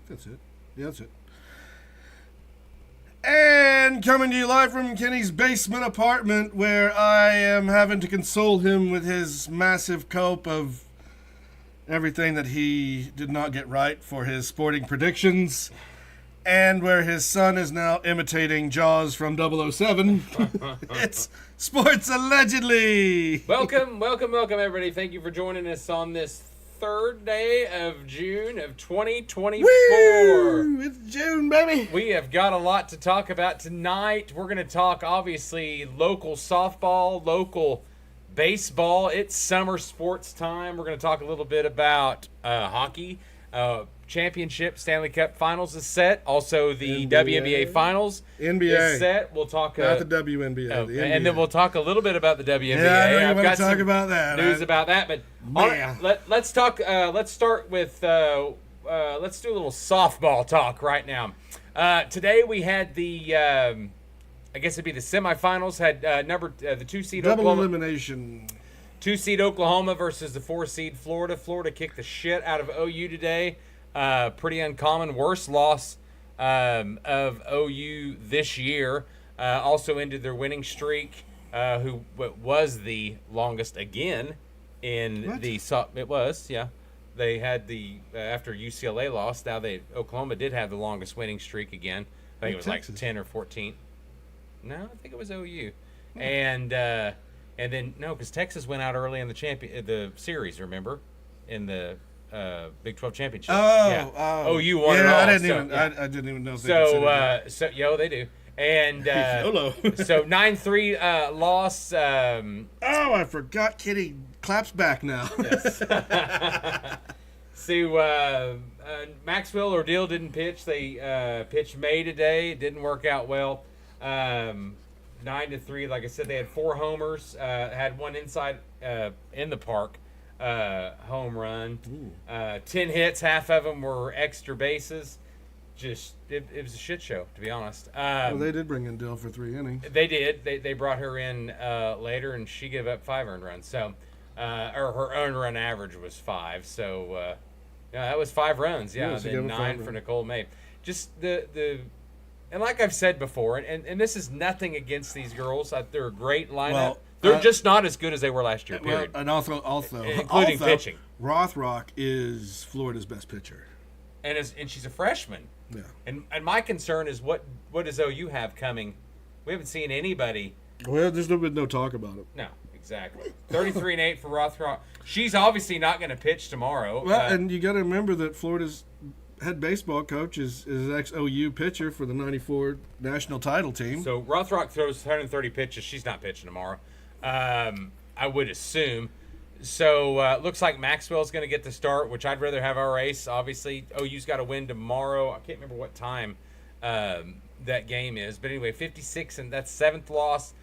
that's it. Yeah, that's it. And coming to you live from Kenny's basement apartment, where I am having to console him with his massive cope of everything that he did not get right for his sporting predictions, and where his son is now imitating Jaws from 007. It's Sports Allegedly. Welcome, everybody. Thank you for joining us on this third day of June of 2024. Woo! It's June, baby. We have got a lot to talk about tonight. We're going to talk, obviously, local softball, local baseball. It's summer sports time. We're going to talk a little bit about hockey. Championship Stanley Cup Finals is set. Also, the WNBA Finals is set. We'll talk not the WNBA, the NBA. And then we'll talk a little bit about the WNBA. Yeah, I know you I've want got to talk some about that. news about that, but let's talk. Let's start with. Let's do a little softball talk right now. Today we had the. I guess it'd be the semifinals. Had the 2-seed double Oklahoma. elimination. 2-seed Oklahoma versus the 4-seed Florida. Florida kicked the shit out of OU today. Pretty uncommon. Worst loss of OU this year. Also ended their winning streak, who was the longest again in what? It was, yeah. They had the after UCLA lost. Now Oklahoma did have the longest winning streak again. I think it was Texas. like 10 or 14. No, I think it was OU. And then no, because Texas went out early in the series. Remember, in the Big 12 championship. OU won it all. I didn't even know. If They do. And YOLO. So 9-3 loss. I forgot. Kitty claps back now. Yes. So Maxwell Ordeal didn't pitch. They pitched May today. It didn't work out well. 9-3. Like I said, they had 4 homers. Had one inside in the park home run. 10 hits. Half of them were extra bases. Just it was a shit show, to be honest. Well, they did bring in Dill for 3 innings. They did. They brought her in later, and she gave up 5 earned runs. So, or her earned run average was 5. So, that was 5 runs. Yeah, then 9 for Nicole May. Just the and like I've said before, and this is nothing against these girls. They're a great lineup. Well, they're just not as good as they were last year. Period. Well, and also, including pitching. Rothrock is Florida's best pitcher, and she's a freshman. Yeah. And my concern is what does OU have coming? We haven't seen anybody. Well, there's been no talk about it. No, exactly. 33-8 for Rothrock. She's obviously not going to pitch tomorrow. Well, and you got to remember that Florida's head baseball coach is ex-OU pitcher for the '94 national title team. So Rothrock throws 130 pitches. She's not pitching tomorrow. I would assume. So looks like Maxwell's going to get the start, which I'd rather have our ace. Obviously, OU's got to win tomorrow. I can't remember what time that game is. But anyway, 56, and that's 7th loss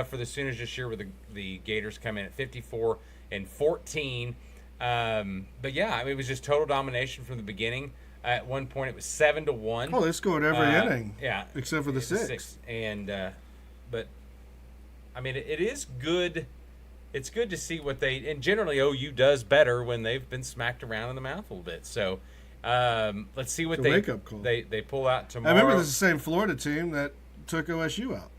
for the Sooners this year, where the Gators come in at 54-14. But yeah, I mean, it was just total domination from the beginning. At one point, it was 7-1. Oh, they scored every inning. Yeah, except for the 6. And but I mean, it is good. It's good to see what and generally OU does better when they've been smacked around in the mouth a little bit. So let's see what wake-up call. They pull out tomorrow. I remember this is the same Florida team that took OSU out.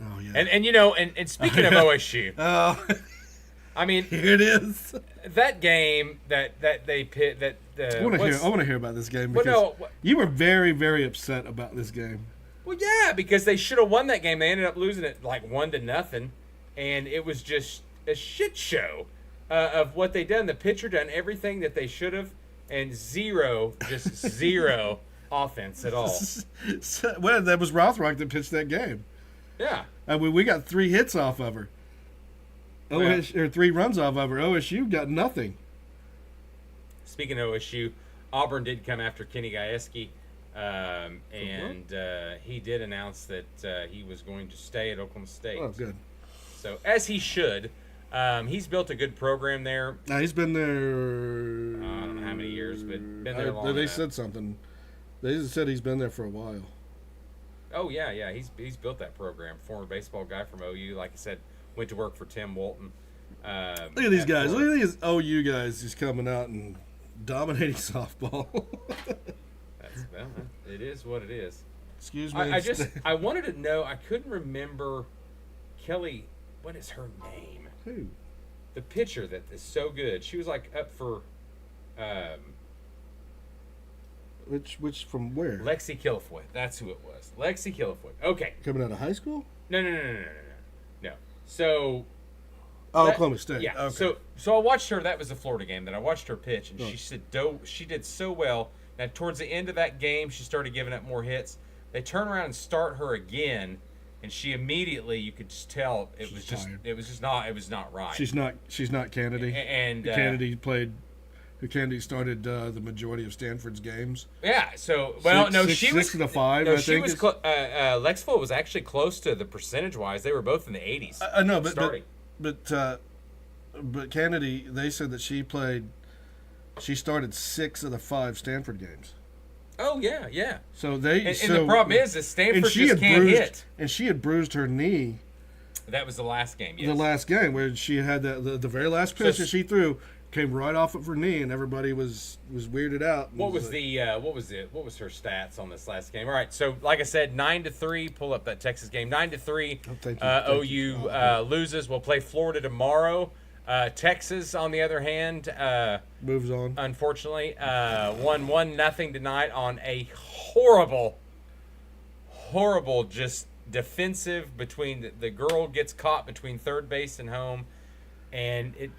Oh yeah. And speaking of OSU, I mean, here it is. That game that they pit I want to hear about this game because you were very, very upset about this game. Well, yeah, because they should have won that game. They ended up losing it like 1-0, and it was just a shit show of what they done. The pitcher done everything that they should have, and zero offense at all. Well, that was Rothrock that pitched that game. Yeah, we got 3 hits off of her. Or 3 runs off of her. OSU got nothing. Speaking of OSU, Auburn did come after Kenny Gajewski. And he did announce that he was going to stay at Oklahoma State. Oh, good. So, as he should. He's built a good program there. Now, he's been there... I don't know how many years, but been there long They enough. said something. They said he's been there for a while. Oh, yeah. He's built that program. Former baseball guy from OU. Like I said, went to work for Tim Walton. Look at these guys. Look at these OU guys just coming out and dominating softball. Well, it is what it is. Excuse me. I wanted to know. I couldn't remember Kelly. What is her name? Who? The pitcher that is so good. She was like up for. Which from where? Lexi Killifoy. That's who it was. Lexi Killifoy. Okay. Coming out of high school? No. So. Oklahoma State. Yeah. Okay. So I watched her. That was the Florida game. That I watched her pitch, and she did so well. Now towards the end of that game, she started giving up more hits. They turn around and start her again, and she immediately, you could just tell it was just not right. She's not Kennedy. And Kennedy started the majority of Stanford's games. Yeah. So she was 6 to 5. No, I she think was. Lexville was actually close to the percentage wise. They were both in the 80s. I know, but Kennedy, they said that she started 6 of the 5 Stanford games. Oh yeah. So and the problem is Stanford just can't hit. And she had bruised her knee. That was the last game. Yes. The last game where she had the very last pitch that she threw came right off of her knee, and everybody was weirded out. What was her stats on this last game? All right, so like I said, 9-3. Pull up that Texas game. 9-3. OU loses. We'll play Florida tomorrow. Texas, on the other hand, moves on. Unfortunately, won 1-0 tonight on a horrible, just defensive between the girl gets caught between third base and home. And it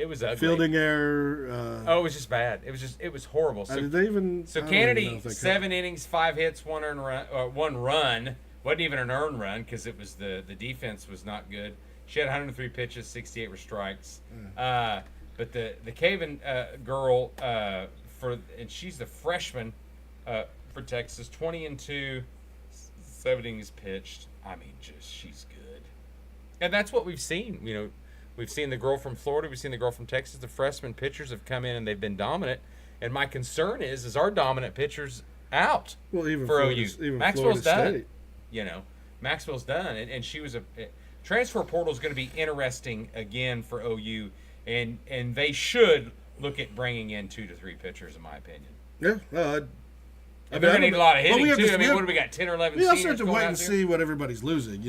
was ugly. Fielding error. It was just bad. It was horrible. So, did they even? So Kennedy, 7 innings, 5 hits, 1 run. Wasn't even an earned run because it was the defense was not good. She had 103 pitches, 68 were strikes. But the Caven girl and she's the freshman for Texas, 20-2, 7 innings pitched. I mean, she's good, and that's what we've seen. We've seen the girl from Florida. We've seen the girl from Texas. The freshman pitchers have come in and they've been dominant. And my concern is our dominant pitchers out even for Florida, OU. Even Maxwell's Florida done. Maxwell's done. And she was transfer portal is going to be interesting again for OU. And they should look at bringing in 2 to 3 pitchers, in my opinion. Yeah. They're going to need a lot of hitting, too. What do we got, 10 or 11 seniors? We also have to wait and see what everybody's losing.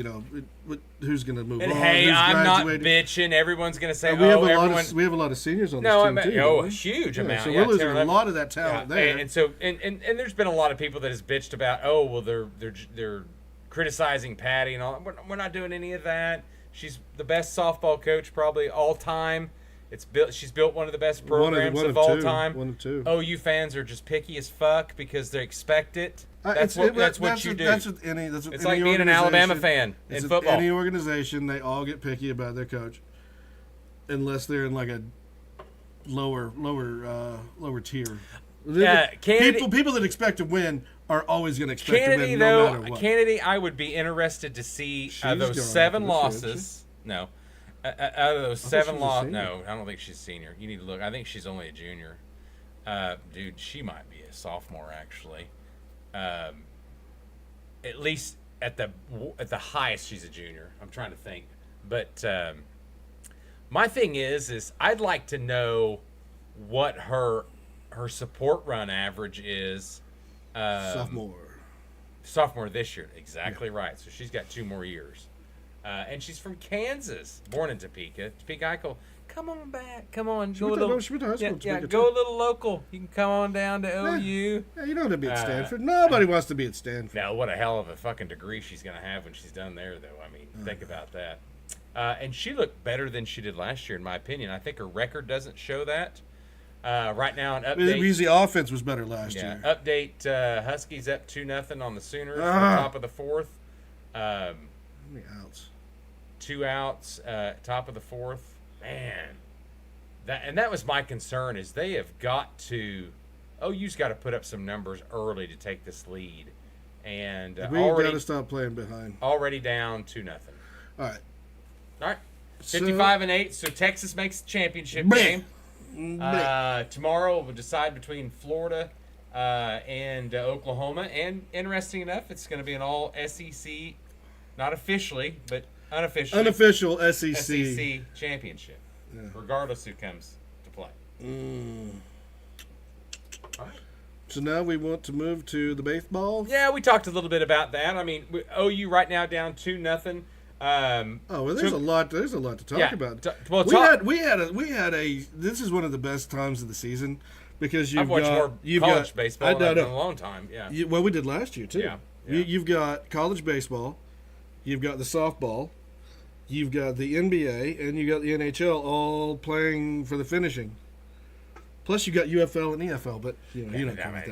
Who's going to move on. Hey, I'm not bitching. Everyone's going to say, we have a lot of seniors on this team, too. A huge amount. So we're losing a lot of that talent there. And there's been a lot of people that has bitched about, they're criticizing Patty and all. We're not doing any of that. She's the best softball coach probably all time. She's built one of the best programs of all time. One of 2. OU fans are just picky as fuck because they expect it. That's what you do. It's like being an Alabama fan in football. Any organization, they all get picky about their coach, unless they're in like a lower tier. People that expect to win are always going to expect to win no matter what. Kennedy, I would be interested to see those 7 losses. No. Out of those 7 losses, no, I don't think she's a senior. You need to look. I think she's only a junior. Dude, she might be a sophomore actually. At least at the highest, she's a junior. I'm trying to think, but my thing is I'd like to know what her support run average is. Sophomore this year, exactly right. So she's got 2 more years. And she's from Kansas, born in Topeka. Topeka Eichel, come on back. Come on. She went to high school go a little local. You can come on down to OU. Yeah, you don't want to be at Stanford. Nobody wants to be at Stanford. Now, what a hell of a fucking degree she's going to have when she's done there, though. I mean, think about that. And she looked better than she did last year, in my opinion. I think her record doesn't show that. Right now, an update. Because the offense was better last year. Update, Huskies up 2-0 on the Sooners at the top of the 4th. How many outs? 2 outs, top of the 4th. Man, that was my concern is they have got to. OU's got to put up some numbers early to take this lead, and we've got to stop playing behind. Already down 2-0. All right. 55-8. So Texas makes the championship game. Tomorrow we'll decide between Florida and Oklahoma, and interesting enough, it's going to be an all SEC, not officially, but unofficial SEC championship, regardless who comes to play. So now we want to move to the baseball. Yeah, we talked a little bit about that. I mean, OU right now down 2-0. Well, there's a lot. There's a lot to talk about. We had a. This is one of the best times of the season because I've watched more college baseball than in a long time. Yeah. Well, we did last year too. Yeah. You've got college baseball, you've got the softball, you've got the NBA, and you got the NHL all playing for the finishing. Plus, you got UFL and EFL, but you don't count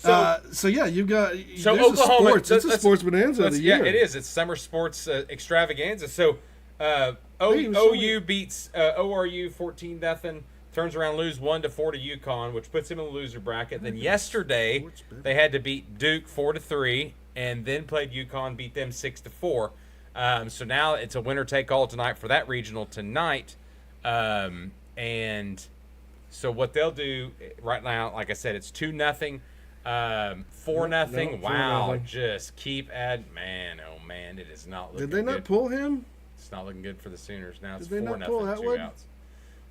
that. So yeah, you've got Oklahoma. It's a sports bonanza of the year. Yeah, it is. It's summer sports extravaganza. So OU beats ORU 14-0. Turns around, lose 1-4 to UConn, which puts him in the loser bracket. Then yesterday they had to beat Duke 4-3, and then played UConn, beat them 6-4. So now it's a winner take all tonight for that regional tonight, and so what they'll do right now, like I said, it's 2-0. 4-0. Wow, 4-0. just keep adding. Man, oh man, it is not looking good. Did they not pull him? It's not looking good for the Sooners now. It's Did they 4-0, not pull Atwood? 2 outs.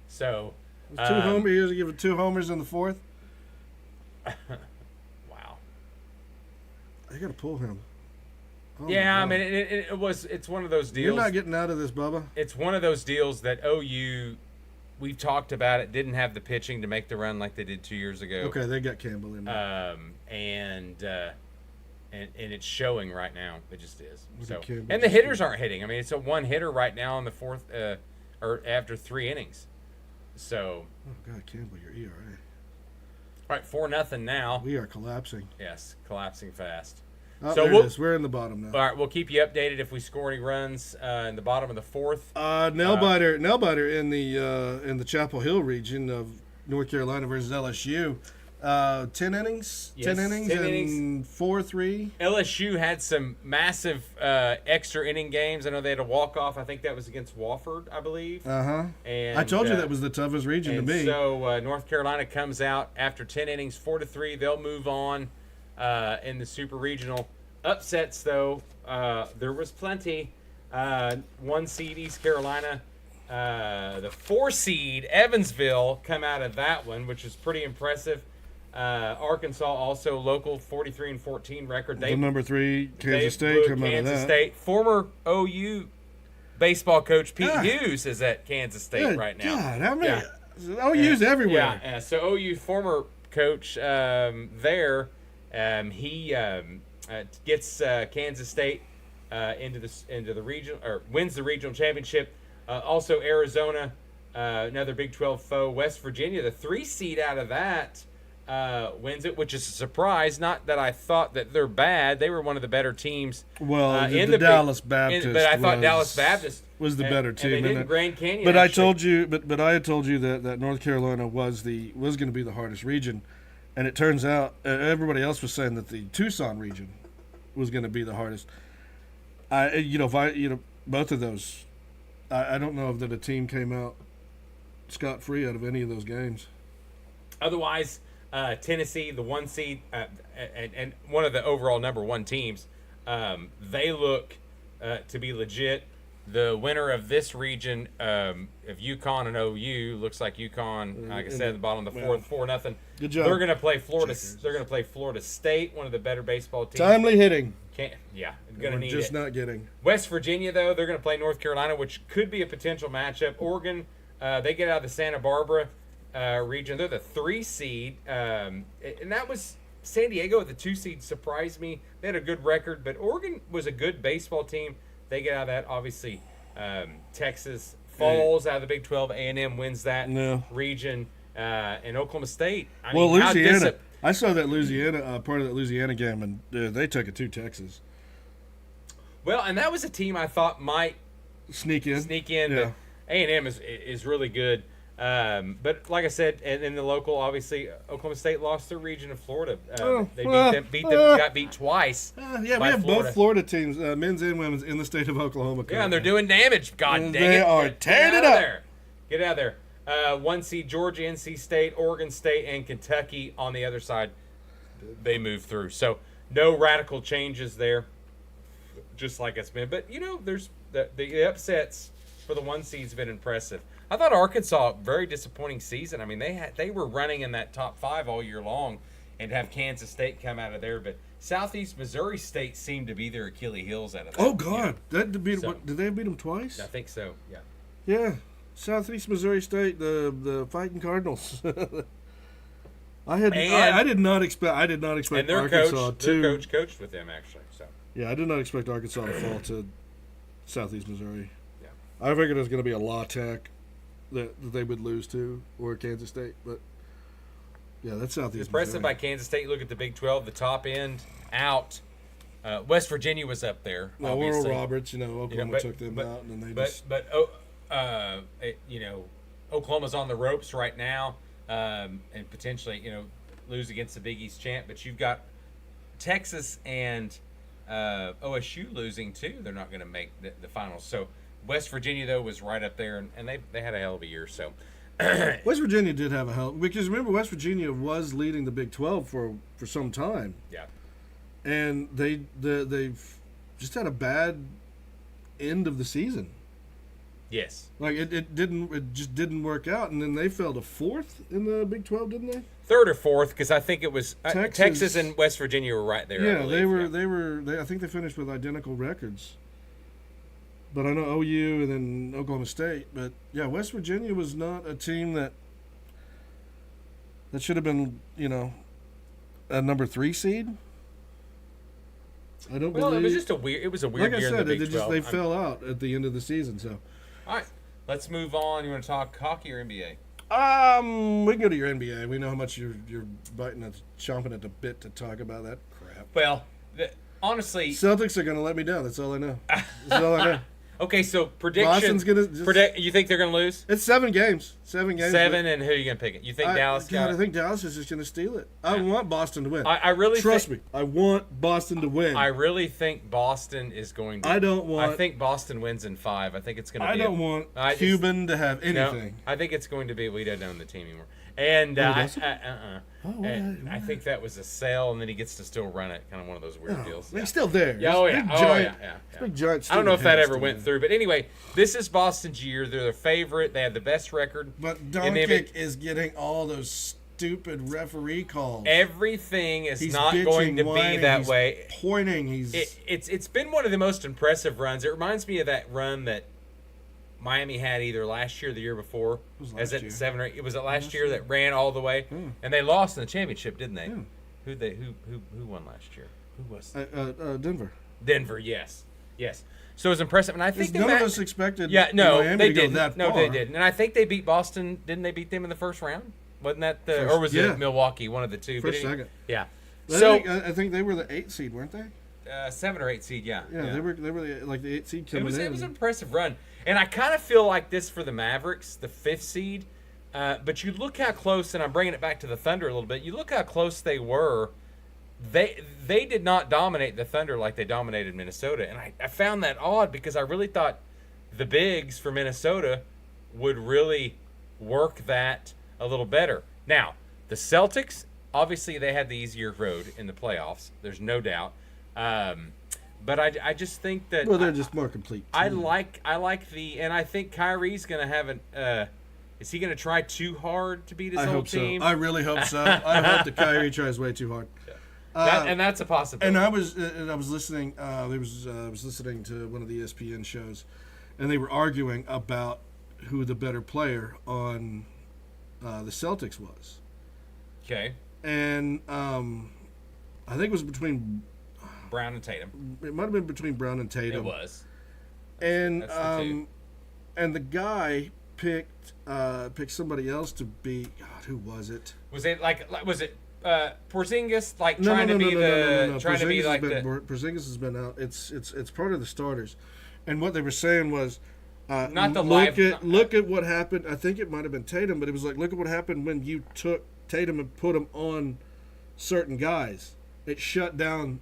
So two homers. He has to give it 2 homers in the fourth. Wow. They got to pull him. Oh yeah, I mean, it's one of those deals. You're not getting out of this, Bubba. It's one of those deals that OU. We've talked about it. Didn't have the pitching to make the run like they did 2 years ago. Okay, they got Campbell in there. And it's showing right now. It just is. So, Campbell and the hitters aren't hitting. I mean, it's a one hitter right now in the fourth, or after 3 innings. So. Oh God, Campbell, your ERA. All right, 4-0 now. We are collapsing. Yes, collapsing fast. Oh, so there it is. We're in the bottom now. All right, we'll keep you updated if we score any runs in the bottom of the fourth. Nail biter in the Chapel Hill region of North Carolina versus LSU. 10 innings. Yes, 10 innings 10 and innings. 4-3. LSU had some massive extra inning games. I know they had a walk-off. I think that was against Wofford, I believe. Uh-huh. And I told you that was the toughest region to be. So North Carolina comes out after 10 innings, 4-3. They'll move on in the Super Regional. Upsets, though, there was plenty. 1 seed East Carolina. The 4 seed Evansville come out of that one, which is pretty impressive. Arkansas also local 43-14 record. The number 3 Kansas State come out of that. Kansas State. Former OU baseball coach Pete Hughes is at Kansas State right now. God, how many? OU's everywhere. Yeah. So OU former coach there, he gets Kansas State into the region, or wins the regional championship. Also Arizona, another Big 12 foe. West Virginia, the 3 seed out of that. Wins it, which is a surprise. Not that I thought that they're bad; they were one of the better teams. Well, the Dallas Baptist, but I thought Dallas Baptist was the better team. And they did Grand Canyon. But I told you, but I had told you that North Carolina was going to be the hardest region, and it turns out everybody else was saying that the Tucson region was going to be the hardest. Both of those, I don't know if that a team came out scot-free out of any of those games. Otherwise. Tennessee, the 1 seed, and one of the overall number 1 teams, they look to be legit. The winner of this region of UConn and OU looks like UConn, like I said, at the bottom of the fourth, 4-0. Good job. They're going to play Florida. They're going to play Florida State, one of the better baseball teams. Timely hitting. Going to need just it. Not getting. West Virginia, though, they're going to play North Carolina, which could be a potential matchup. Oregon, they get out of the Santa Barbara region. They're the 3 seed, and that was San Diego at the 2 seed. Surprised me. They had a good record, but Oregon was a good baseball team. They get out of that. Obviously, Texas falls out of the Big 12. A&M wins that region, and Oklahoma State. Louisiana. I saw that Louisiana part of that Louisiana game, and they took it to Texas. Well, and that was a team I thought might sneak in. Yeah. A&M is really good. But like I said, and in the local, obviously, Oklahoma State lost their region of Florida. They got beat twice. We have both Florida teams, men's and women's, in the state of Oklahoma. Yeah, and they're doing damage. God dang it. They are tearing it up. Get out of there. 1 seed Georgia, NC State, Oregon State, and Kentucky on the other side. They move through. So no radical changes there, just like it's been. But, there's the upsets for the 1 seed's been impressive. I thought Arkansas, very disappointing season. I mean, they were running in that top 5 all year long, and have Kansas State come out of there, but Southeast Missouri State seemed to be their Achilles heels out of that. Oh God, that did So- did they beat them twice? I think so. Yeah. Yeah, Southeast Missouri State, the Fighting Cardinals. I did not expect And their Arkansas coach, to. their coach coached with them actually. So Yeah, I did not expect Arkansas to fall to Southeast Missouri. Yeah. I figured it was going to be a La Tech that they would lose to, or Kansas State, but yeah, that's Southeast impressive by Missouri. Kansas State. You look at the Big 12, the top end out. West Virginia was up there. Now, Oral obviously. Roberts, Oklahoma but- took them but- out, and then they But just. Oklahoma's on the ropes right now, and potentially lose against the Big East champ. But you've got Texas and OSU losing too. They're not going to make the finals. So West Virginia though was right up there, and they had a hell of a year. So West Virginia did have a hell, because remember West Virginia was leading the Big 12 for some time, yeah, and they've just had a bad end of the season. yes, Like it just didn't work out, and then they fell to 4th in the Big 12, didn't they? third or fourth because I think it was Texas- Texas and West Virginia were right there. I Yeah, believe. they were. I think they finished with identical records. But I know OU and then Oklahoma State. But yeah, West Virginia was not a team that should have been, a number 3 seed. I don't Well, believe. it was just a weird. It was a weird like I year said, in the Big 12. they fell out at the end of the season. So, All right, let's move on. You want to talk hockey or NBA? we can go to your NBA. We know how much you're chomping at the bit to talk about that crap. Well, honestly, Celtics are going to let me down. That's all I know. That's all I know. okay. So predictions. Boston's gonna just- Predict. You think they're going to lose? It's 7 games. 7 games. 7, and who are you going to pick it? You think Dallas got I it? think Dallas is just going to steal it. I want Boston to win. I really Trust me. I want Boston to win. I really think Boston is going to. I don't want- I think Boston wins in 5. I think it's going to be. I don't want I just- Cuban to have No, anything. I think it's going to be. We don't own the team anymore. And does it? and I think that was a sale, and then he gets to still run it. Kind of one of those weird deals. He's still there. Yeah, oh This yeah, big oh giant, yeah. this big giant I don't know if that Steven ever Harris went still through, but anyway, this is Boston's year. They're the favorite. They have the best record. there. But And they've- Doncic is getting all those stupid referee calls. Everything is He's not bitching, going to be whining, that he's way. Pointing. He's It's been one of the most impressive runs. It reminds me of that run that Miami had either last year or the year before. was As last it year. 7 or 8. It was it last year that ran all the way, and they lost in the championship, didn't they? Who won last year? Who was Denver. Denver? Yes. So it was impressive, and I think None of us expected they Miami to go didn't. that No, far. they didn't. And I think they beat Boston. Didn't they beat them in the first round? Wasn't that the, or was yeah. it Milwaukee? One of the two. First, But second. Yeah. I So think, I think they were the 8th seed, weren't they? 7 or 8 seed. Yeah. Yeah, they were like the 8th seed coming in. It was an impressive run, and I kind of feel like this for the Mavericks, the 5th seed. But you look how close, and I'm bringing it back to the Thunder a little bit. You look how close they were. They did not dominate the Thunder like they dominated Minnesota, and I found that odd because I really thought the bigs for Minnesota would really work that a little better. Now, the Celtics, obviously they had the easier road in the playoffs. There's no doubt. But I just think that Well, they're just more complete. I team. like and I think Kyrie's gonna have an. Is he gonna try too hard to beat his I whole hope team? so. I really hope so. I hope that Kyrie tries way too hard. And that's a possibility. And I was listening. I was listening to one of the ESPN shows, and they were arguing about who the better player on the Celtics was. Okay, And I think it was between. Brown and Tatum. It might have been between Brown and Tatum. It was. And That's the two. and the guy picked somebody else to be. God, who was it? Was it was it Porzingis trying to be like the Porzingis has been out. It's part of the starters, and what they were saying was, Not the look live- at look at what happened. I think it might have been Tatum, but it was like, look at what happened when you took Tatum and put him on certain guys. It shut down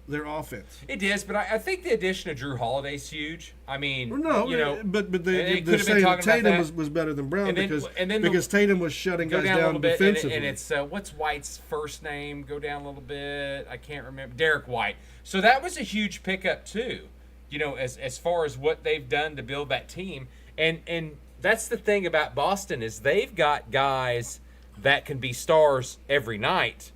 their offense. It is, but I think the addition of Drew Holiday's huge. I mean, No, and but it they're could have been saying that talking about Tatum that. was better than Brown And then- because and then Tatum was shutting go guys down a little down bit, defensively. and it's what's White's first name? Go down a little bit. I can't remember. Derek White. So that was a huge pickup too. As far as what they've done to build that team, and that's the thing about Boston is they've got guys that can be stars every night,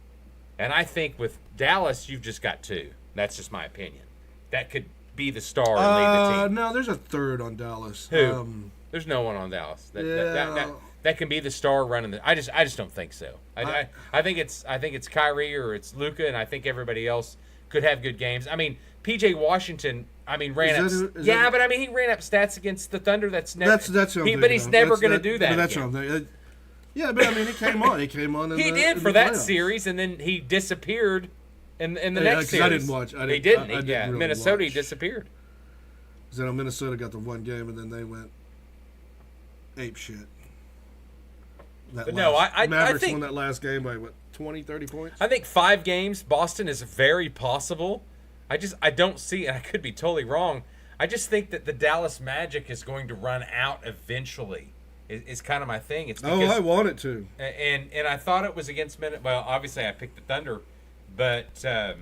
and I think with Dallas you've just got two. That's just my opinion. That could be the star and lead the team. No, there's a third on Dallas. Who? There's no one on Dallas. That can be the star running the. I just don't think so. I think it's Kyrie or it's Luka, and I think everybody else could have good games. I mean, PJ Washington. I mean, ran up. But I mean, he ran up stats against the Thunder. That's never. That's but he's never going to do that. But that's what I'm thinking. Yeah, but I mean, he came on. He came on. He did for that series, and then he disappeared in the next series. I didn't watch. He didn't. Really Minnesota, watch. he disappeared. Because Minnesota got the one game, and then they went ape shit. Mavericks think won that last game by, 20, 30 points? I think 5 games, Boston is very possible. I don't see, and I could be totally wrong, I just think that the Dallas Magic is going to run out eventually. Is kind of my thing. It's because, I want it to. And I thought it was against Minnesota. Well, obviously I picked the Thunder, but I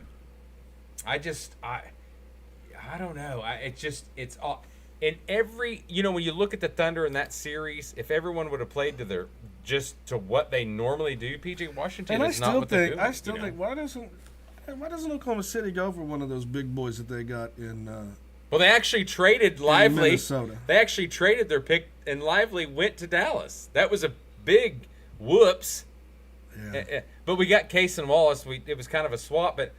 don't know. It's all in every. When you look at the Thunder in that series, if everyone would have played to what they normally do, PJ Washington and is not what they're doing. I still think why doesn't Oklahoma City go for one of those big boys that they got in? Well, they actually traded Lively. Minnesota. They actually traded their pick, and Lively went to Dallas. That was a big whoops. Yeah. But we got Case and Wallace. It was kind of a swap, but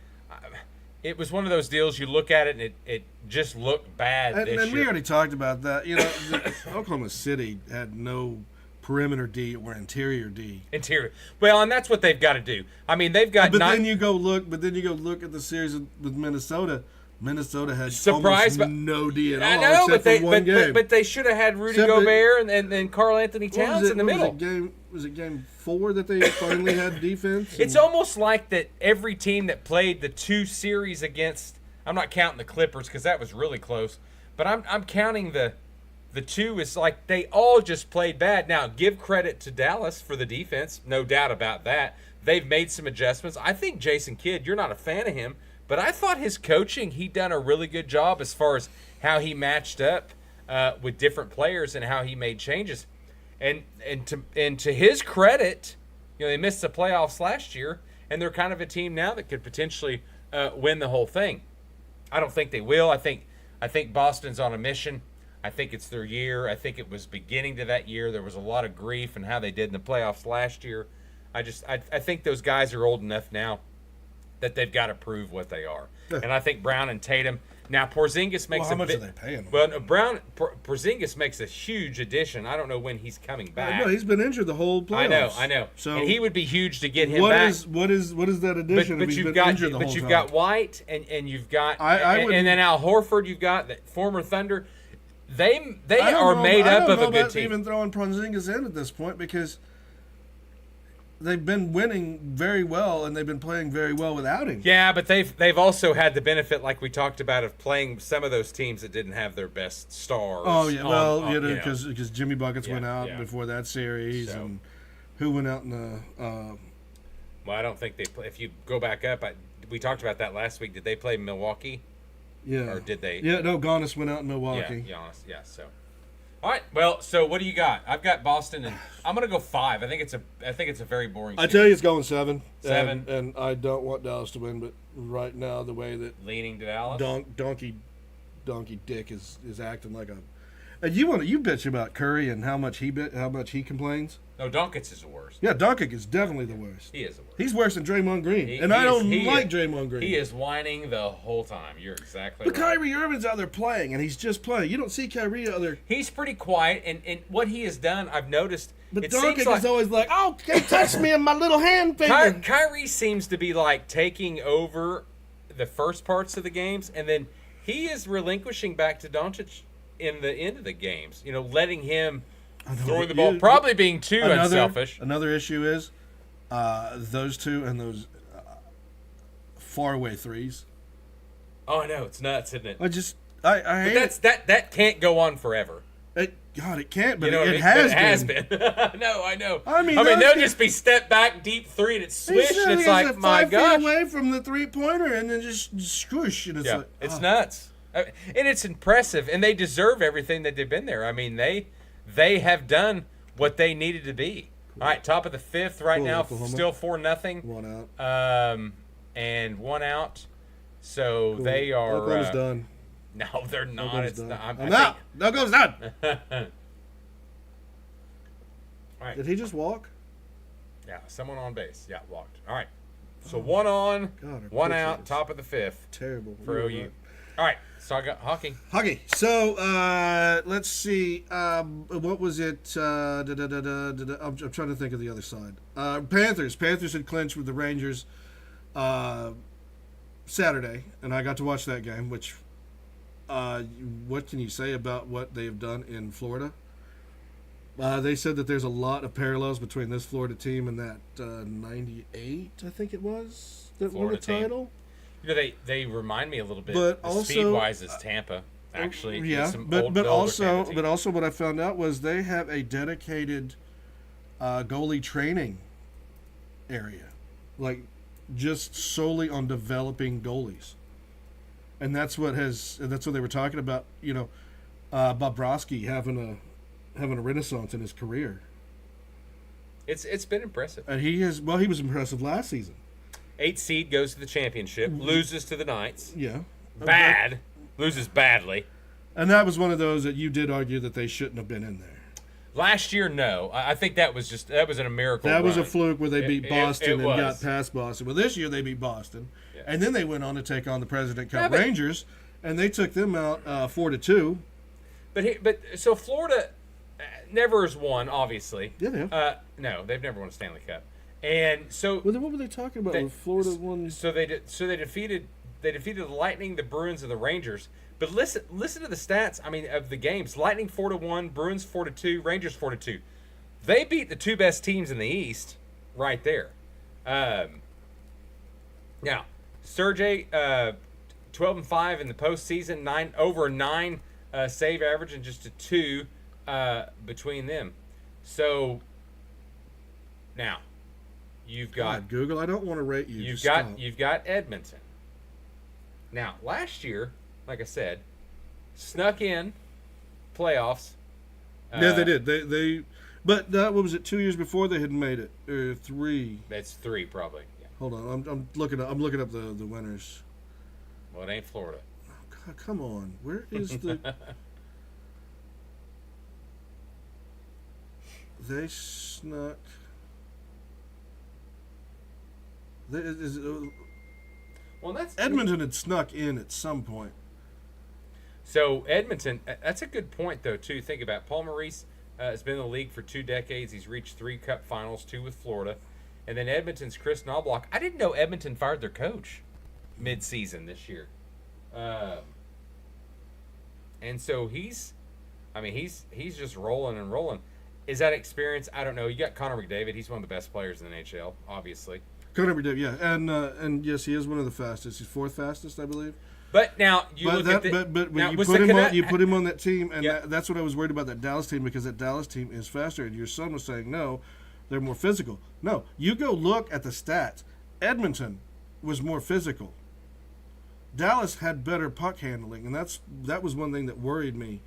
it was one of those deals. You look at it, and it just looked bad this year. And we already talked about that. Oklahoma City had no perimeter D or interior D. Interior. Well, and that's what they've got to do. I mean, they've got. Then you go look at the series with Minnesota. Minnesota had surprised, almost no D at all. I know, but they should have had Rudy Gobert and Karl Anthony Towns in the middle. Was it game 4 that they finally had defense? It's almost like that every team that played the 2 series against. I'm not counting the Clippers because that was really close, but I'm counting the 2 is like they all just played bad. Now, give credit to Dallas for the defense, no doubt about that. They've made some adjustments. I think Jason Kidd, you're not a fan of him. But I thought his coaching, he done a really good job as far as how he matched up with different players and how he made changes. And to his credit, they missed the playoffs last year, and they're kind of a team now that could potentially win the whole thing. I don't think they will. I think Boston's on a mission. I think it's their year. I think it was beginning to that year. There was a lot of grief in how they did in the playoffs last year. I think those guys are old enough now that they've got to prove what they are. And I think Brown and Tatum. Now, Porzingis makes how much are they paying him? Well, Porzingis makes a huge addition. I don't know when he's coming back. No, he's been injured the whole playoffs. I know. So and he would be huge to get him back. What is that addition if he's been injured the whole time? But you've got White, and you've got and then Al Horford. You've got the former Thunder. They are made up of a good team. I don't know about even throwing Porzingis in at this point because they've been winning very well, and they've been playing very well without him. Yeah, but they've also had the benefit, like we talked about, of playing some of those teams that didn't have their best stars. Oh yeah, because Jimmy Buckets went out before that series, and who went out in the. Well, I don't think they play. If you go back up, we talked about that last week. Did they play Milwaukee? Yeah. Or did they? Yeah, no. Giannis went out in Milwaukee. Yeah, Giannis. Yeah. So. All right. Well, so what do you got? I've got Boston, and I'm gonna go 5. I think it's a very boring series. I tell you, it's going 7. 7. And I don't want Dallas to win, but right now the way that leaning to Dallas, Donkey Dick is acting like a. And you bitch about Curry and how much he complains. No, Doncic is the worst. Yeah, Doncic is definitely the worst. He is the worst. He's worse than Draymond Green, I don't like Draymond Green. He is whining the whole time. You're exactly right. But Kyrie Irving's out there playing, and he's just playing. You don't see Kyrie out there. He's pretty quiet, and what he has done, I've noticed. But Doncic is always like, "Oh, can't touch me in my little hand finger." Kyrie seems to be like taking over the first parts of the games, and then he is relinquishing back to Doncic in the end of the games. Letting him throwing the ball, probably being too unselfish. Another issue is those two and those faraway threes. Oh, I know, it's nuts, isn't it? I hate it. That can't go on forever. It can't, but it has been. No, I know. I mean, they'll just be step back, deep three, and it's swish, and it's like, my gosh. 5 feet away from the 3-pointer, and then just squish, and it's it's nuts. And it's impressive, and they deserve everything that they've been there. I mean, they They have done what they needed to be. All right, top of the fifth right now, Oklahoma. still 4-0. 1 out. And 1 out. So Cool. they are. Oklahoma's done. No, they're not. Oklahoma's It's done. not. I'm out. Oklahoma's done. All right. Did he just walk? Yeah, someone on base. Yeah, walked. All right. So 1 on, God, our 1 pitch out, is top of the fifth Terrible. for You're OU. right. All right. So I got hockey. Hockey. So let's see. What was it? I'm trying to think of the other side. Panthers. Panthers had clinched with the Rangers Saturday, and I got to watch that game. Which, what can you say about what they've done in Florida? They said that there's a lot of parallels between this Florida team and that '98, I think it was, that won Florida the team. title. You know, they remind me a little bit. But the also, speed-wise, is Tampa. Actually, Yeah, Some but older also Tampa team. what I found out was they have a dedicated goalie training area, like just solely on developing goalies, and that's what they were talking about. You know, Bobrovsky having a renaissance in his career, It's been impressive. and he was impressive last season. 8 seed goes to the championship, loses to the Knights. Yeah, Bad. Loses badly. and that was one of those that you did argue that they shouldn't have been in there. Last year, no. I think that was a miracle. That was a run. fluke where they beat Boston it and was. got past Boston. Well, this year they beat Boston, Yes. and then they went on to take on the President Cup Yeah, but- Rangers, and they took them out 4-2. But so Florida never has won, obviously. Yeah, they have. No, they've never won a Stanley Cup. And so Well, then what were they talking about? They- When Florida won. So they defeated the Lightning, the Bruins, and the Rangers. But listen to the stats. I mean, of the games: Lightning 4-1, Bruins 4-2, Rangers 4-2. They beat the two best teams in the East, right there. Now, Sergey, 12-5 in the postseason, over 9 save average, and just a 2 between them. So now. You've got God, Google, I don't want to rate you. you've Just got stop. you've got Edmonton. Now, last year, like I said, snuck in playoffs. Yeah, they did. They but what was it? 2 years before they had made it, or 3. That's 3 probably. Yeah. Hold on, I'm looking up the winners. Well, it ain't Florida. God, come on, where is the? They snuck. Well, that's Edmonton had snuck in at some point. So Edmonton. That's a good point though too. Think about it. Paul Maurice has been in the league for 2 decades. He's reached 3 Cup finals, 2 with Florida, and then Edmonton's Chris Knobloch. I didn't know Edmonton fired their coach mid-season this year, and so he's just rolling and rolling. Is that experience? I don't know. You got Connor McDavid. He's one of the best players in the NHL, obviously. Connor McDavid, yeah, and yes, he is one of the fastest. He's 4th fastest, I believe. But now you But look that, at the. but when now, you was put the him on, Canuck- you put him on that team, and Yeah. that's what I was worried about, that Dallas team, because that Dallas team is faster. And your son was saying no, they're more physical. No, you go look at the stats. Edmonton was more physical. Dallas had better puck handling, and that was one thing that worried me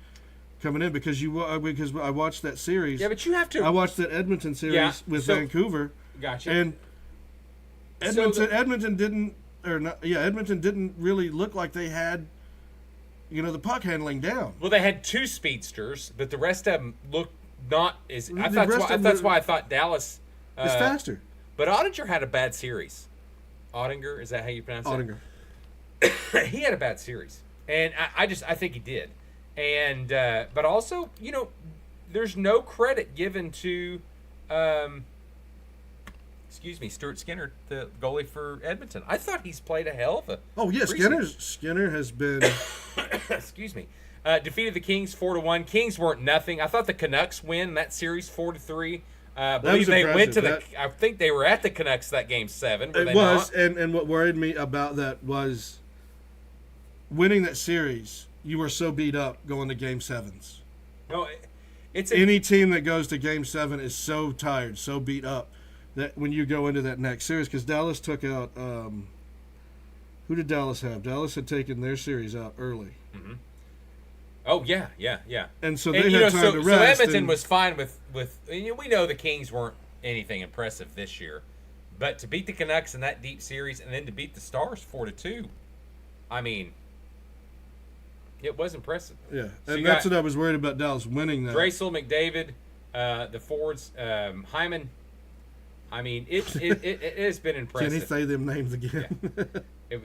coming in, because I watched that series. Yeah, but you have to. I watched that Edmonton series Yeah, with so- Vancouver, Gotcha. and So Edmonton didn't really look like they had, the puck handling down. Well, they had 2 speedsters, but the rest of them looked not as. The rest of them That's were- why I thought Dallas. It's faster. But Ottinger had a bad series. Ottinger, is that how you pronounce Ottinger. it? He had a bad series, and I think he did. And but also, there's no credit given to. Stuart Skinner, the goalie for Edmonton. I thought he's played a hell of a. Oh yeah, preseason. Skinner has been. Excuse me. Defeated the Kings 4-1. Kings weren't nothing. I thought the Canucks win that series 4-3. I believe was they went to impressive. I think they were at the Canucks that game 7. Were It they was, not? and what worried me about that was winning that series. You were so beat up going to Game 7s. No, it's Any team that goes to Game 7 is so tired, so beat up, that when you go into that next series, because Dallas took out. Who did Dallas have? Dallas had taken their series out early. Oh yeah. And so they had time to rest. So Edmonton and, was fine with we know the Kings weren't anything impressive this year, but to beat the Canucks in that deep series and then to beat the Stars 4-2, I mean, it was impressive. Yeah, So and that's what I was worried about Dallas winning that. Draisaitl, McDavid, the forwards, Hyman. I mean, it has been impressive. Can he say them names again? Yeah. I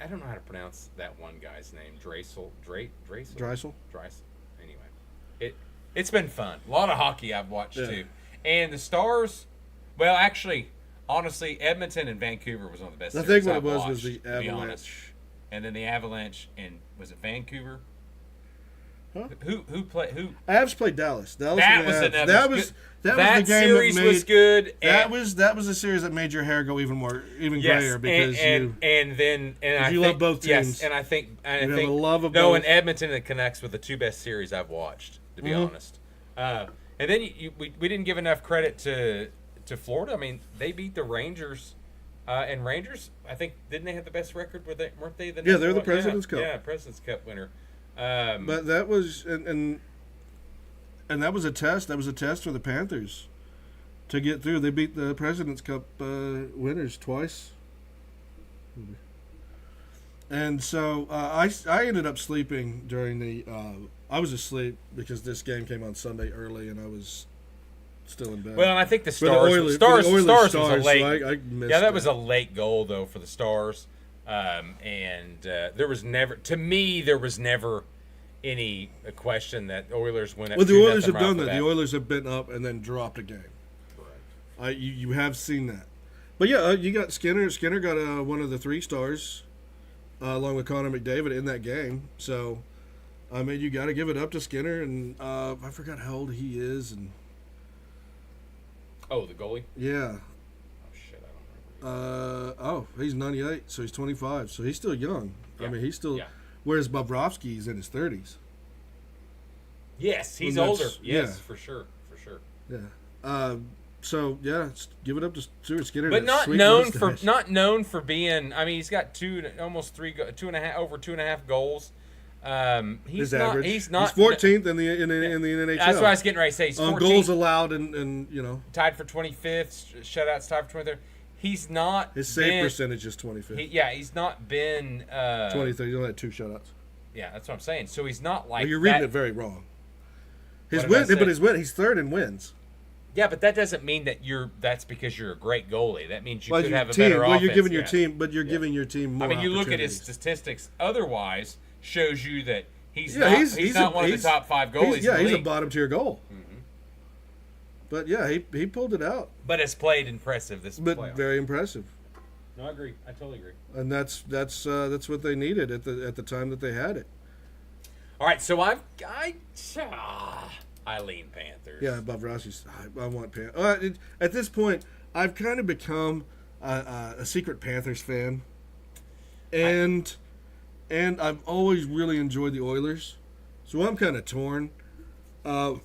don't know how to pronounce that one guy's name. Draisaitl. Anyway, it's been fun. A lot of hockey I've watched too, and the Stars. Well, actually, honestly, Edmonton and Vancouver was one of the best. I think what I've it was watched, the Avalanche, and then the Avalanche, and was it Vancouver? Huh? Who played who? Avs played Dallas. That was another. That was the game series that made, was good. That was a series that made your hair go even grayer because you love both teams. Yes, and I think have a love of no, both. and Edmonton and Canucks were the two best series I've watched, to be honest. And then we didn't give enough credit to Florida. I mean, they beat the Rangers. And Rangers, I think, didn't they have the best record? Weren't they the? Yeah, they're the President's Cup. Yeah, President's Cup winner. But that was and that was a test. That was a test for the Panthers to get through. They beat the President's Cup winners twice, and so I ended up sleeping during the. I was asleep because this game came on Sunday early, and I was still in bed. Well, and I think the For Stars. Stars was a late. So I missed that was a late goal though for the Stars. There was never any question that the Oilers win. Well, the Oilers have done that. The Oilers have been up and then dropped a game. Right. You have seen that. But yeah, you got Skinner. Skinner got one of the 3 stars, along with Connor McDavid in that game. So, I mean, you got to give it up to Skinner. And I forgot how old he is. And the goalie. Yeah. I don't remember. He's 98, so he's 25, so he's still young. Yeah. I mean, he's still. Yeah. Whereas Bobrovsky's in his 30s. Yes, he's older. Yes, for sure. Yeah. So yeah, give it up to Stuart Skinner. But not known for being. I mean, he's got 2.5 goals. He's average. He's not. He's 14th in the NHL. That's what I was getting ready to say. He's 14th, goals allowed and tied for 25th. Shutouts tied for 23rd. He's not. His save percentage is 25th. He's not been 23rd. He's only had 2 shutouts. Yeah, that's what I'm saying. So he's not like. Well, you're reading it very wrong. He's 3rd in wins. Yeah, but that doesn't mean that that's because you're a great goalie. That means you could have a better offense. Well, you're giving your team, but you're giving your team more. I mean, you look at his statistics. Otherwise, shows you that he's not one of the top 5 goalies. He's a bottom tier goal. Mm-hmm. But yeah, he pulled it out. But it's played impressive this playoff. Very impressive. No, I agree. I totally agree. And that's what they needed at the time that they had it. All right, so I lean Panthers. Yeah, Bobrovsky's. I want Panthers. At this point, I've kind of become a secret Panthers fan, and I've always really enjoyed the Oilers, so I'm kind of torn. I'll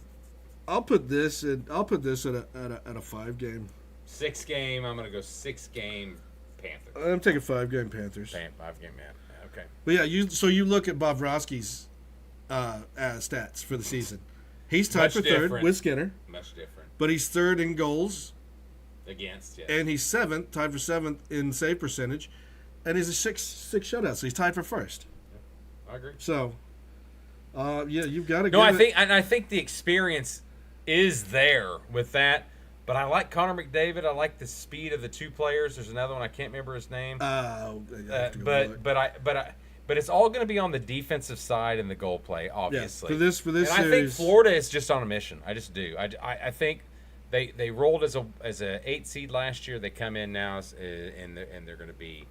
put this at a 5-game. 6-game. I'm gonna go 6-game Panthers. I'm taking 5-game Panthers. 5-game, man. Okay. But yeah, you look at Bobrovsky's stats for the season. He's tied for 3rd with Skinner. Much different. But he's 3rd in goals against. Yes. And he's 7th, tied for 7th in save percentage, and he's a 6 shutouts, so he's tied for 1st. I agree. So, you've got to. No, I think the experience is there with that. But I like Connor McDavid. I like the speed of the 2 players. There's another one I can't remember his name. But it's all going to be on the defensive side and the goal play, obviously. Yeah, for this and series, I think Florida is just on a mission. I just do. I think they rolled as a 8 seed last year. They come in now and they're going to be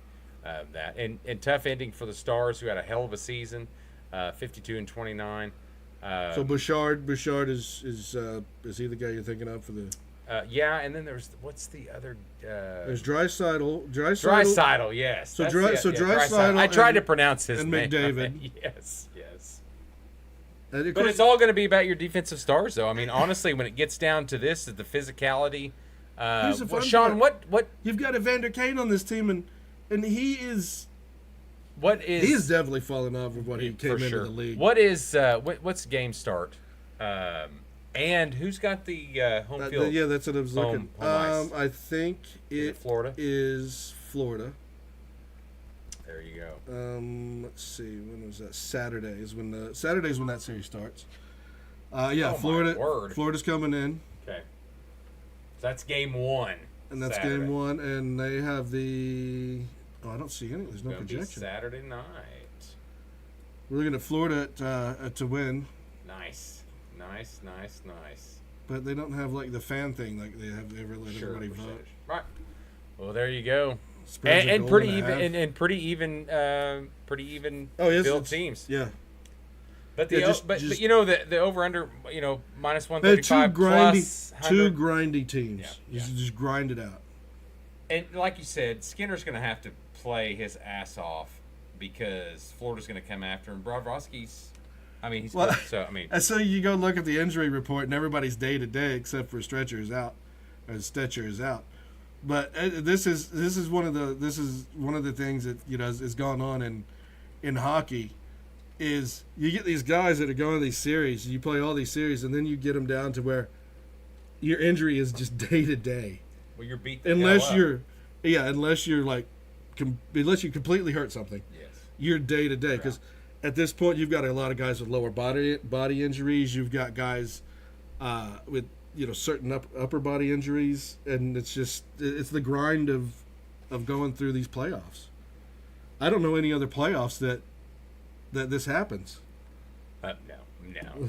that. And tough ending for the Stars, who had a hell of a season, 52-29. So Bouchard is he the guy you're thinking of for the? Yeah, and then what's the other? There's Draisaitl, yes. So Draisaitl. I tried to pronounce his and name. McDavid. Yes. And but it's all going to be about your defensive stars, though. I mean, honestly, when it gets down to this, the physicality. Sean, what? You've got Evander Kane on this team, and he is What is He's definitely fallen off of what he came for into sure. the league. What is what's game start? And who's got the home field? Yeah, that's what I was looking. home ice? I think it Florida? is Florida. There you go. Let's see. When was that? Saturday's when that series starts. Yeah, Oh, Florida. my word. Florida's coming in, Okay. So that's game one. and that's Saturday. game one. And they have the. Oh, I don't see any. There's no Gonna be projection. Saturday night. We're looking at Florida to win, Nice. but they don't have like the fan thing like they have. They ever let Sure, everybody vote. percentage. Right. Well, there you go. Spreads a And goal pretty and a even, half. and pretty even Oh, yes, built it's- teams. Yeah. But Yeah, but just- you know the over under minus They're two 135 plus grindy, two 100. grindy teams. Yeah, Just grind it out. And like you said, Skinner's going to have to play his ass off because Florida's going to come after him. Brodrowski's, he's Well, good, so And so you go look at the injury report, and everybody's day to day except for Stetcher is out. But this is one of the things that has gone on in hockey. Is you get these guys that are going to these series, you play all these series, and then you get them down to where your injury is just day to day. well, you're beat the Unless hell up. unless you completely hurt something. Yes. You're day to day because at this point you've got a lot of guys with lower body injuries. You've got guys with certain upper body injuries, and it's the grind of going through these playoffs. I don't know any other playoffs that this happens. No,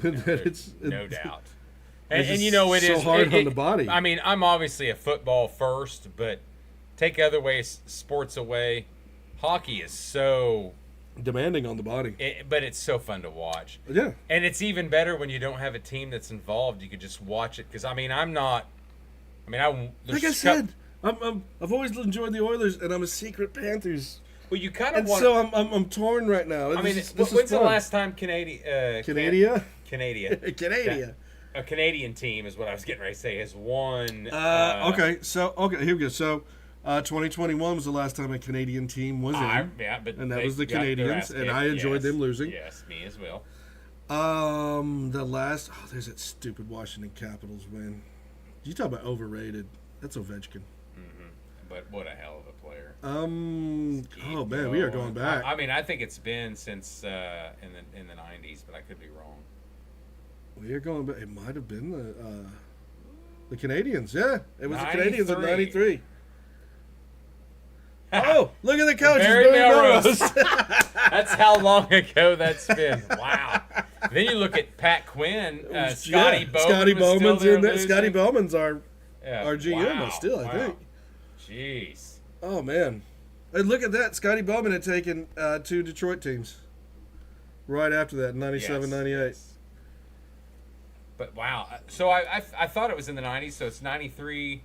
It's- no doubt. It's And just it so is hard on the body. I'm obviously a football first, but take other ways sports away. Hockey is so, Demanding on the body. but it's so fun to watch. Yeah. And it's even better when you don't have a team that's involved. You could just watch it because I'm not. Like I said, I've always enjoyed the Oilers, and I'm a secret Panthers. Well, you kind of And want. so I'm torn right now. This is when's the fun. last time Canada? Canada? Canada. A Canadian team is what I was getting ready to say has won. Okay, here we go. So, 2021 was the last time a Canadian team was in, and that was the Canadians, and I enjoyed them losing. Yes, me as well. There's that stupid Washington Capitals win. You talk about overrated. That's Ovechkin. But what a hell of a player. Oh man, we are going back. I think it's been since in the 90s, but I could be wrong. We are going back. It might have been the Canadians. Yeah, it was the Canadians in 93. Oh, look at the coach. Barry Melrose. Melrose. That's how long ago that's been. Wow. Then you look at Pat Quinn, Scotty Bowman. Scotty was still Bowman's there in there. losing. Scotty Bowman's our GM Wow. still, I think. Jeez. Oh man, and look at that. Scotty Bowman had taken two Detroit teams right after that, 97, Yes, 98. yes. But wow. So I thought it was in the 90s, so it's 93.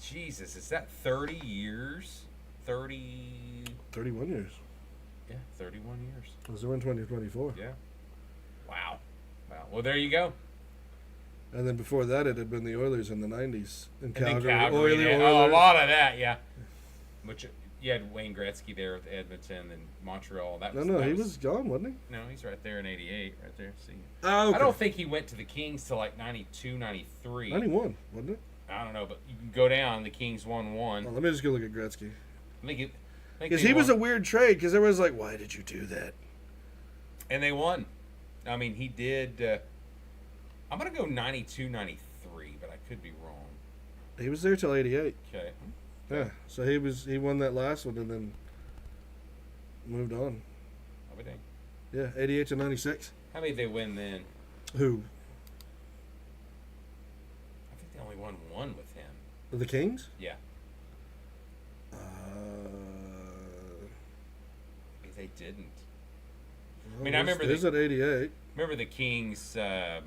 Jesus, is that 30 years? 31 years. Yeah, 31 years. It was in 2024. Yeah. Wow. Well, there you go. And then before that, it had been the Oilers in the 90s. In And then Calgary. Calgary. Oilers. A lot of that, yeah. Which you had Wayne Gretzky there with Edmonton and Montreal. He was gone, wasn't he? No, he's right there in 88, right there. See. Oh, okay. I don't think he went to the Kings till like 92, 93. 91, wasn't it? I don't know, but you can go down. The Kings won one. Oh, let me just go look at Gretzky. Because Because he was a weird trade, because everyone's like, why did you do that? And they won. He did. I'm going to go 92, 93, but I could be wrong. He was there till 88. Okay. Yeah, so he won that last one and then moved on. I'll be dang. Yeah, 88 to 96. How many did they win then? Who? I think they only won one with him. The Kings? Yeah. Maybe they didn't. I remember There's at 88. Remember the Kings. They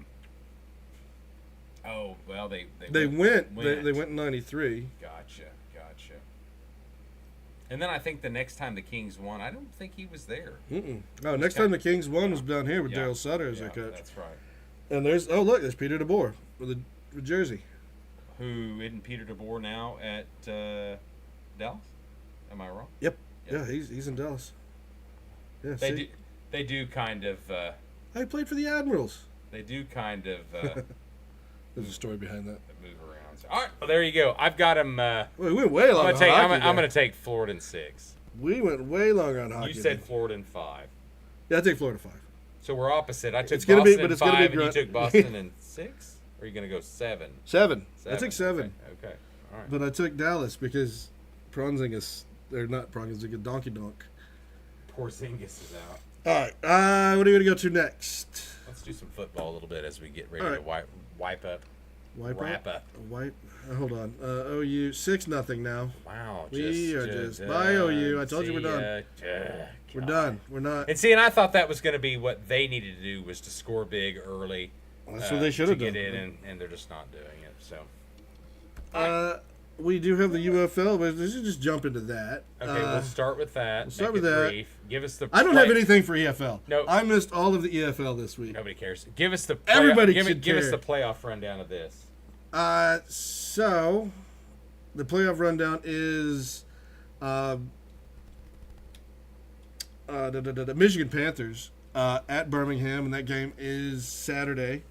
went. They went in 93. Gotcha. And then I think the next time the Kings won, I don't think he was there. Oh, next time the Kings won was down here with Daryl Sutter as their coach. That's right. And there's Peter DeBoer with Jersey. Who isn't Peter DeBoer now at Dallas? Am I wrong? Yep. Yeah, he's in Dallas. Yeah, They do kind of. He played for the Admirals. They do kind of. There's a story behind that. Move around. So, all right, well there you go. I've got him. We went way long. I'm gonna take Florida in 6. We went way longer on hockey. You said Florida in 5. Yeah, I take Florida 5. So we're opposite. I took it's gonna Boston be, but in it's 5, gonna be and you took Boston in 6. Or are you gonna go 7? 7. I took 7. Okay. All right. But I took Dallas because Porzingis, they're not Porzingis, Donkey Donk. Porzingis is out. All right. What are you gonna go to next? Let's do some football a little bit as we get ready to wipe up. Wrap up. Hold on. OU 6-0 now. Wow. We are just by OU. I told you we're done. We're done. We're not. And I thought that was going to be what they needed to do, was to score big early. That's what they should have done. To get in, and they're just not doing it. So. We do have the UFL, but let's just jump into that. Okay, we'll start with that. We'll start with that. Brief. Give us the. I don't have anything for EFL. No, I missed all of the EFL this week. Nobody cares. Give us the. Everybody give should Give us care. the playoff rundown of this. So the playoff rundown is the Michigan Panthers at Birmingham, and that game is Saturday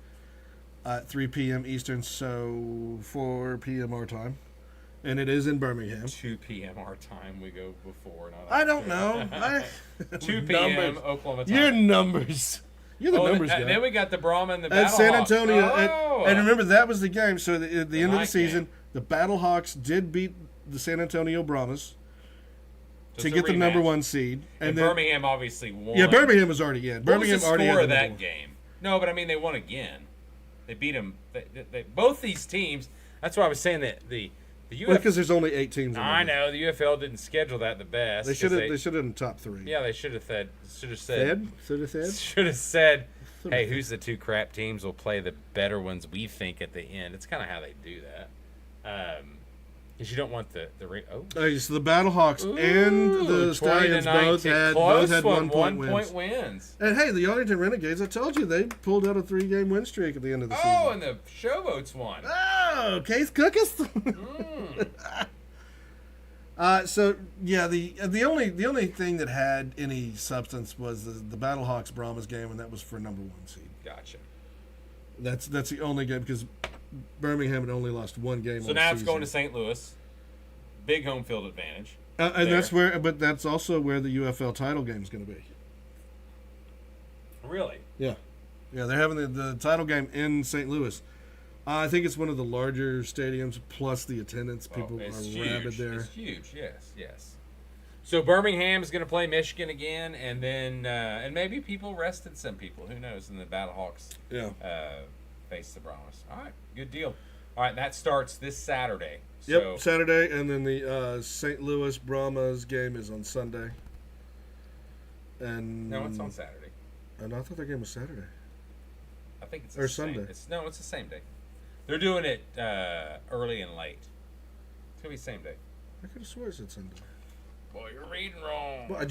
at 3 p.m. Eastern, so 4 p.m. our time. And it is in Birmingham. 2 p.m. our time. We go before. I don't know. 2 p.m. Oklahoma time. Your numbers. You're the numbers guy. Then we got the Brahma and the at Battlehawks. San Antonio. And remember, that was the game. So at the end of the season, the Battlehawks did beat the San Antonio Brahmas to get the number 1 seed. And then, Birmingham obviously won. Yeah, Birmingham was already in. Birmingham what was the already score had of that game? No, but I mean, they won again. They beat them. Both these teams. That's why I was saying that the UFL. Because there's only 8 teams. I know the UFL didn't schedule that the best. They should have. They should have in the top 3. Yeah, they should have said. Should have said. Hey, who's the 2 crap teams will play the better ones we think at the end. It's kind of how they do that. Because you don't want the so the Battlehawks and the Stallions both had 1 point wins. And hey, the Arlington Renegades, I told you, they pulled out a 3-game win streak at the end of the season. Oh, and the Showboats won. Oh, Case Cookus. So yeah, the only thing that had any substance was the Battlehawks Brahmas game, and that was for number 1 seed. Gotcha. That's the only game, because Birmingham had only lost 1 game. So now it's going to St. Louis. Big home field advantage. And that's also where the UFL title game is going to be. Really? Yeah, they're having the title game in St. Louis. I think it's one of the larger stadiums, plus the attendance. People are rabid there. It's huge, yes. So Birmingham is going to play Michigan again, and then and maybe people rested some people. Who knows? And the Battlehawks face the Brahmas. All right, good deal. All right, that starts this Saturday. Yep, Saturday, and then the St. Louis Brahmas game is on Sunday. And no, it's on Saturday. And I thought that game was Saturday. I think it's Sunday. It's the same day. They're doing it early and late. It's gonna be the same day. I could have sworn it said Sunday. Boy, you're reading wrong. Well,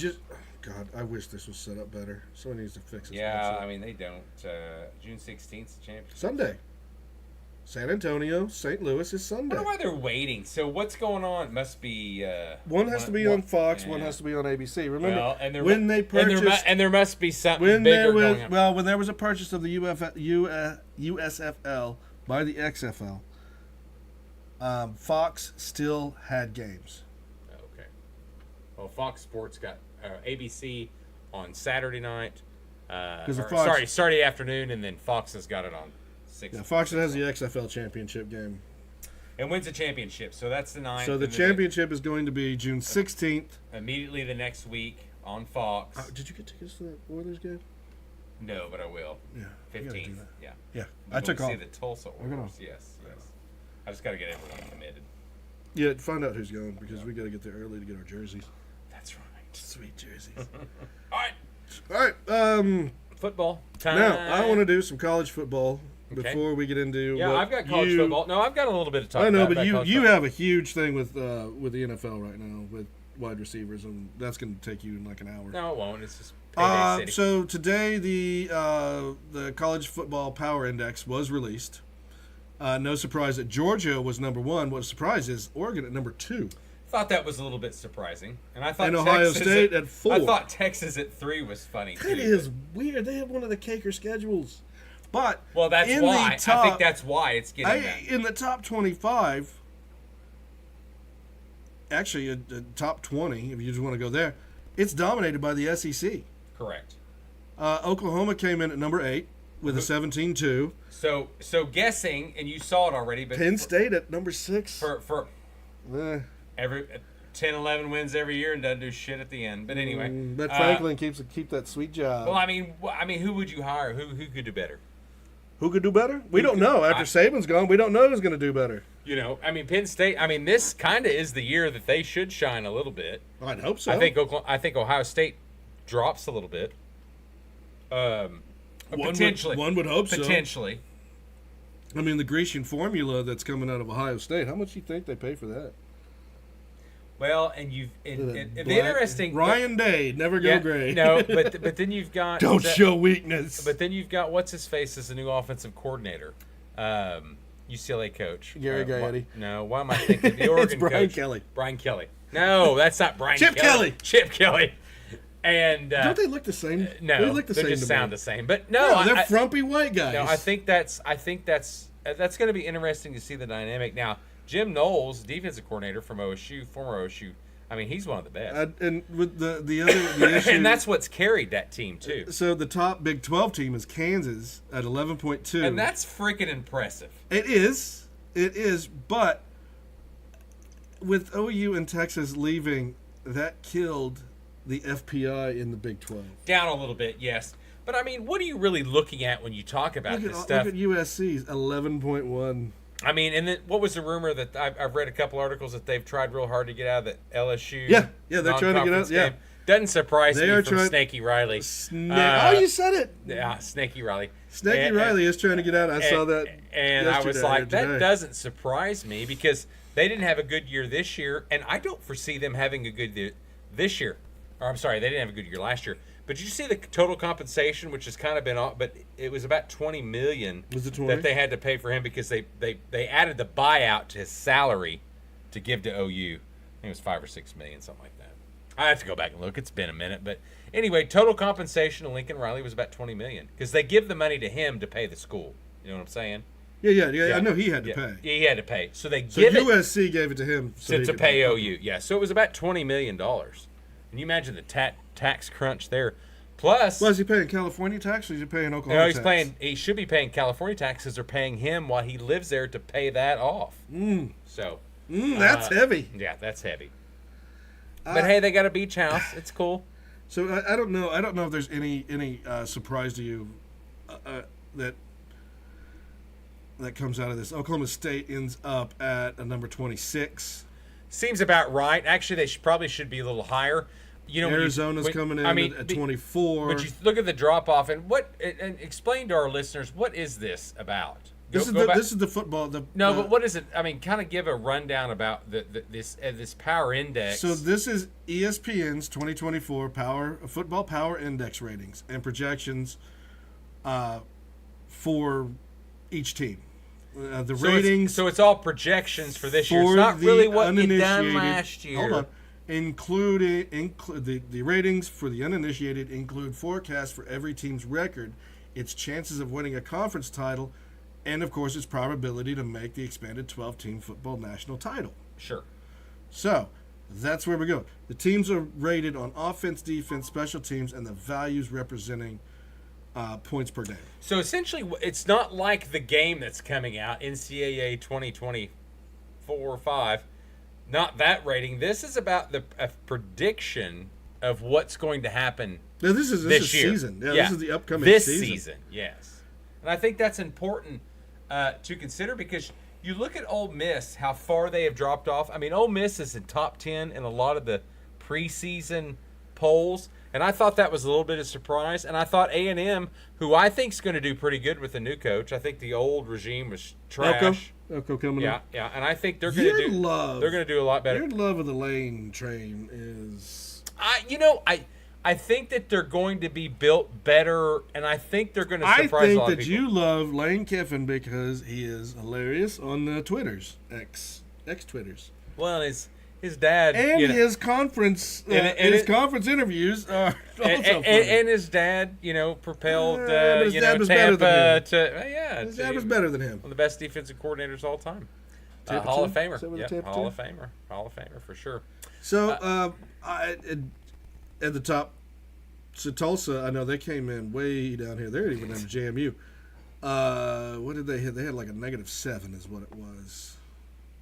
God, I wish this was set up better. Someone needs to fix it. Yeah, I mean they don't. June 16th, the championship. Sunday. San Antonio, St. Louis is Sunday. I wonder why they're waiting. So what's going on? It must be one has to be on Fox, one has to be on ABC. Remember, when they purchased, and there must be something bigger going on. Well, when there was a purchase of the USFL by the XFL, Fox still had games. Okay. Well, Fox Sports got ABC on Saturday night. Saturday afternoon, and then Fox has got it on. Yeah, Fox has the XFL championship game. And wins the championship, so that's the 9th. So the championship is going to be June 16th. Immediately the next week on Fox. Did you get tickets to that Oilers game? No, but I will. Yeah. 15th. Yeah. I took off. See the Tulsa Oilers. Yes. I just got to get everyone committed. Yeah, find out who's going, because we got to get there early to get our jerseys. That's right. Sweet jerseys. All right. Football time. Now, I want to do some college football. Before we get into I've got college football. No, I've got a little bit of time. I know, but you have a huge thing with the NFL right now with wide receivers, and that's going to take you in like an hour. No, it won't. It's just payday city. So today the college football power index was released. No surprise that Georgia was number 1. What a surprise is Oregon at number 2. Thought that was a little bit surprising, and I thought And Ohio State at 4. I thought Texas at 3 was funny. That is weird. They have one of the caker schedules. But Well, that's in why. the top, I think that's why it's getting that. in the top 25. Actually, top 20, if you just want to go there, it's dominated by the SEC. Correct. Oklahoma came in at number 8 with a 17-2. So guessing, and you saw it already, but Penn State at number 6. for Eh, every 10, 11 wins every year and doesn't do shit at the end. But anyway, but Franklin keep that sweet job. well, I mean, who would you hire? Who could do better? Who could do better? We don't know. After Saban's gone, we don't know who's going to do better. You know, I mean, Penn State. I mean, this kind of is the year that they should shine a little bit. I'd hope so. I think Ohio State drops a little bit. Potentially, one would hope so. Potentially. I mean, the Grecian formula that's coming out of Ohio State. How much do you think they pay for that? Well, and the interesting Ryan Day, never go gray. No, but then you've got don't show weakness. But then you've got what's his face as the new offensive coordinator, UCLA coach Gary Gaetti. No, why am I thinking the Oregon It's Brian coach? Kelly. Brian Kelly. No, that's not Brian Chip Kelly. Chip Kelly. And don't they look the same? No, they look the same. just to sound me. the same. But no, they're frumpy white guys. No, I think that's going to be interesting to see the dynamic. Now, Jim Knowles, defensive coordinator from OSU, former OSU. I mean, he's one of the best. And with the issue, and that's what's carried that team too. So the top Big 12 team is Kansas at 11.2, and that's freaking impressive. It is, but with OU and Texas leaving, that killed the FPI in the Big 12. Down a little bit, yes. But I mean, what are you really looking at when you talk about this stuff? Look at USC's 11.1. I mean, and then what was the rumor that I've read a couple articles that they've tried real hard to get out of the LSU? Yeah, they're trying to get out. Yeah, doesn't surprise me from trying, Snaky Riley. You said it. Yeah, Snaky Riley. Snaky Riley is trying to get out. I saw that, and I was like, that doesn't surprise me because they didn't have a good year this year, and I don't foresee them having a good year this year. Or I'm sorry, they didn't have a good year last year. But did you see the total compensation, which has kind of been off, but it was about $20 million that they had to pay for him because they added the buyout to his salary to give to OU. I think it was $5 or $6 million, something like that. I have to go back and look. It's been a minute, but anyway, total compensation of Lincoln Riley was about $20 million because they give the money to him to pay the school. You know what I'm saying? Yeah. I know he had to pay. Yeah, he had to pay. So USC gave it to him to pay OU. Yeah, so it was about $20 million. Can you imagine the tax crunch there? Plus, is he paying California tax or is he paying Oklahoma tax? He should be paying California taxes. They're paying him while he lives there to pay that off. So that's heavy. Yeah, that's heavy. But hey, they got a beach house. It's cool. So I don't know. I don't know if there's any surprise to you that comes out of this. Oklahoma State ends up at a number 26. Seems about right. Actually, they probably should be a little higher. You know, Arizona's coming in at 24. But you look at the drop off and explain to our listeners, what is this about? This is the football. But what is it? I mean, kind of give a rundown about this power index. So this is ESPN's 2024 football power index ratings and projections for each team. The ratings. So it's all projections for this year. It's not really what you done last year. Hold on. The ratings for the uninitiated include forecasts for every team's record, its chances of winning a conference title, and of course its probability to make the expanded 12-team football national title. Sure. So that's where we go. The teams are rated on offense, defense, special teams, and the values representing points per game. So essentially, it's not like the game that's coming out, NCAA 2024 or 5. Not that rating. This is about a prediction of what's going to happen this year. Season. Yeah, this is the upcoming season. This season, yes. And I think that's important to consider because you look at Ole Miss, how far they have dropped off. I mean, Ole Miss is in top 10 in a lot of the preseason polls, and I thought that was a little bit of a surprise. And I thought A&M, who I think is going to do pretty good with the new coach. I think the old regime was trash. Elko coming in. Yeah, and I think they're going to do. They're going to do a lot better. Your love of the Lane train is. I think that they're going to be built better, and I think they're going to surprise a lot of people. I think that you love Lane Kiffin because he is hilarious on the Twitters, X Twitters. Well, his dad and his conference conference interviews are also funny. And his dad, propelled but his dad was better Tampa than to his dad was better than him. one of the best defensive coordinators of all time. Tampa Hall too? of Famer. Is that what Yep, Tampa Hall too? of Famer for sure. So at the top, so Tulsa, I know they came in way down here. They're even in JMU. What did they hit? They had like a -7 is what it was.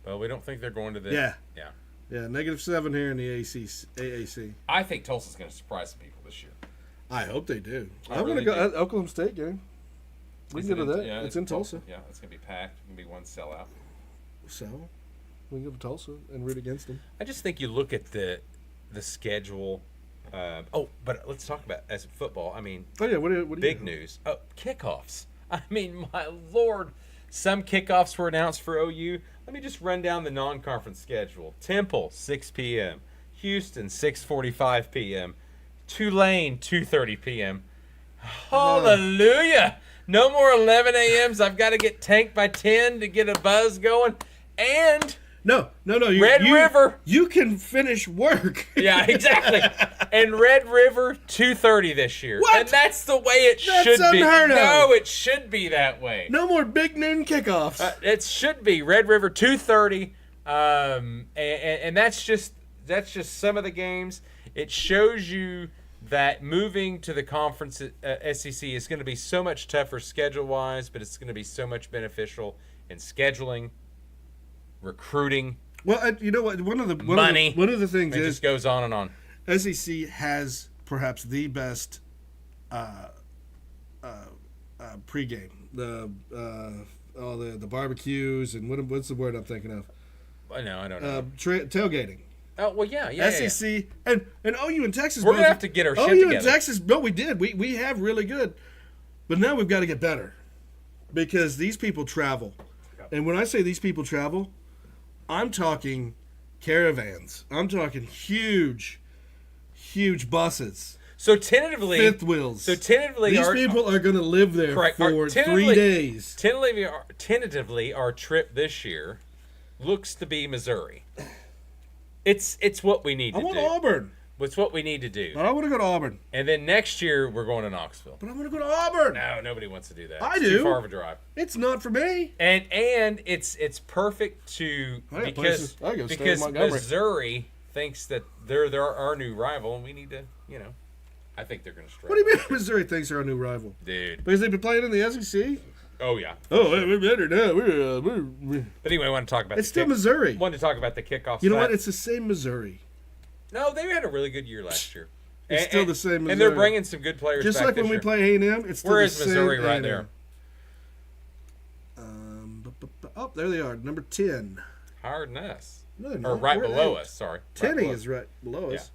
Well, we don't think they're going to the Yeah. Yeah. Yeah, -7 here in the AAC. I think Tulsa's going to surprise some people this year. I hope they do. I I'm really going to go do. Oklahoma State game. We can go to that. Yeah, it's in Tulsa. Yeah, it's going to be packed. It's going to be one sellout. So, we can go to Tulsa and root against them. I just think you look at the schedule. But let's talk about as football. I mean, Oh, yeah. What do you big news. Oh, kickoffs. I mean, my Lord. Some kickoffs were announced for OU. Let me just run down the non-conference schedule. Temple, 6 p.m. Houston, 6:45 p.m. Tulane, 2:30 p.m. Hallelujah. No more 11 a.m.s. I've got to get tanked by 10 to get a buzz going. And No. Red River. You can finish work. Yeah, exactly. And Red River, 2:30 this year. What? And that's the way it That's should be. unheard of. No, it should be that way. No more big noon kickoffs. It should be Red River 2:30, and that's just some of the games. It shows you that moving to the conference SEC is going to be so much tougher schedule wise, but it's going to be so much beneficial in scheduling, recruiting. Well, you know what? One of the things It is just goes on and on. SEC has perhaps the best pregame. The barbecues and what's the word I'm thinking of? I don't know. Tailgating. Oh well, yeah. SEC and OU and Texas. We're gonna have to get our shit OU together. and Texas. No, we did. We have really good, but now we've got to get better because these people travel, and when I say these people travel, I'm talking caravans. I'm talking huge buses. So tentatively, Fifth wheels. So tentatively, These people are going to live there correct, for 3 days. Tentatively, our trip this year looks to be Missouri. It's what we need to I want do. Auburn. It's what we need to do. I want to go to Auburn. And then next year we're going to Knoxville. But I want to go to Auburn. No, nobody wants to do that. I It's do. Too far of a drive. It's not for me. And it's perfect to I got because places- I go stay in Montgomery. Missouri thinks that they're our new rival, and we need to I think they're going to strike. What do you mean Missouri thinks they're our new rival? Dude? Because they've been playing in the SEC? Oh yeah. Oh, we're better now. We're But anyway, I want to talk about. It's still Missouri. Wanted to talk about the kickoff. You know what? It's the same Missouri. No, they had a really good year last year. It's still the same Missouri. And they're bringing some good players Just back like when this we year. play A&M, it's still Where the is same Missouri right A&M. there? Oh, there they are. Number 10. Higher than us. No, they're Or not. right We're below 8. us, sorry. Right Tenney below. is right below us.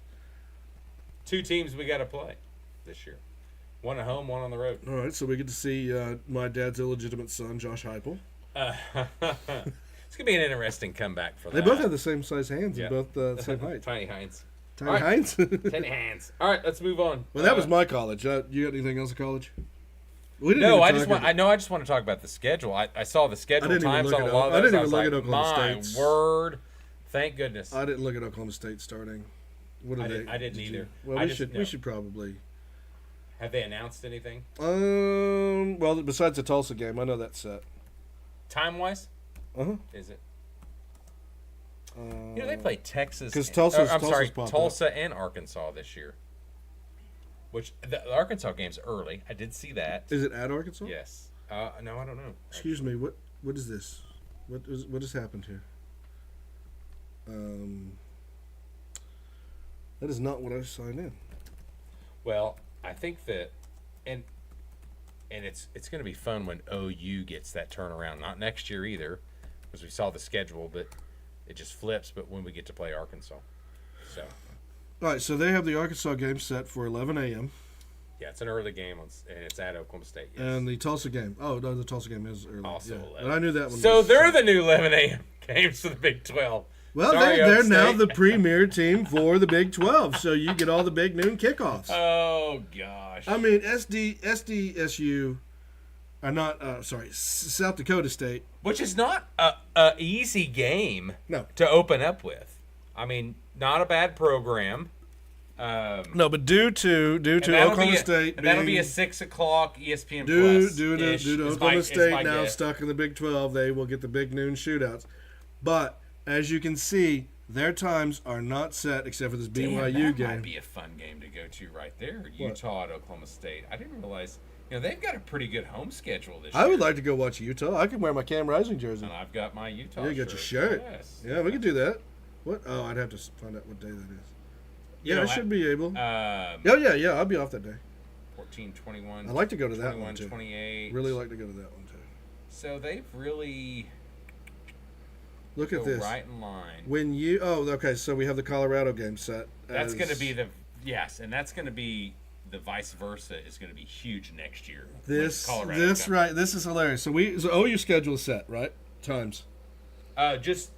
2 teams we got to play this year. One at home, one on the road. All right, so we get to see my dad's illegitimate son, Josh Heupel. It's going to be an interesting comeback for They that. both have the same size hands Yeah. and both the same height. Tiny Heinz. Tiny All right. Heinz? Tiny hands. All right, let's move on. Well, that was my college. You got anything else at college? We didn't No, even I talk just want. about- I just want to talk about the schedule. I saw the schedule didn't even times look on a at lot of I those. didn't was even look like, at Oklahoma my State's. word! Thank goodness. I didn't look at Oklahoma State starting. What are they? I didn't did either. you? Well, I we just should know. we should probably. Have they announced anything Well, besides the Tulsa game, I know that's set. time wise? Uh-huh. Is it? They play Texas. 'Cause I'm Tulsa's sorry, popped Tulsa and Arkansas this year. Which the Arkansas game's early. I did see that. Is it at Arkansas? Yes. No, I don't know. Excuse me. What is this? What has happened here? That is not what I signed in. Well, I think that, and it's going to be fun when OU gets that turnaround. Not next year either, because we saw the schedule, but it just flips. But when we get to play Arkansas, so All right, so they have the Arkansas game set for 11 a.m. yeah, it's an early game, and it's at Oklahoma State. Yes. and the Tulsa game. Oh no, the Tulsa game is early. Also yeah. 11. But I knew that one. So was they're set. the new 11 a.m. games for the Big 12. Well, Sorry, they're Oak now State. the premier team for the Big 12, so you get all the big noon kickoffs. Oh gosh. I mean, SDSU are not. South Dakota State. Which is not a easy game No. to open up with. I mean, not a bad program. No, but due to Oklahoma State, that'll be a 6 o'clock ESPN due Plus. to Oklahoma State now stuck in the Big 12, they will get the big noon shootouts. But as you can see, their times are not set except for this BYU game. That might be a fun game to go to right there. Utah at Oklahoma State. I didn't realize. They've got a pretty good home schedule this year. I would like to go watch Utah. I can wear my Cam Rising jersey. And I've got my Utah shirt. Yeah, you got your shirt. Yes. Yeah, we could do that. What? Oh, I'd have to find out what day that is. Yeah, I should be able. Yeah, I'll be off that day. 14, 21. I'd like to go to that one, too. 28. Really like to go to that one, too. So they've really... Look at this. Right in line. Okay, so we have the Colorado game set. That's going to be and that's going to be the vice versa is going to be huge next year. This is hilarious. So OU schedule is set, right? Times. Just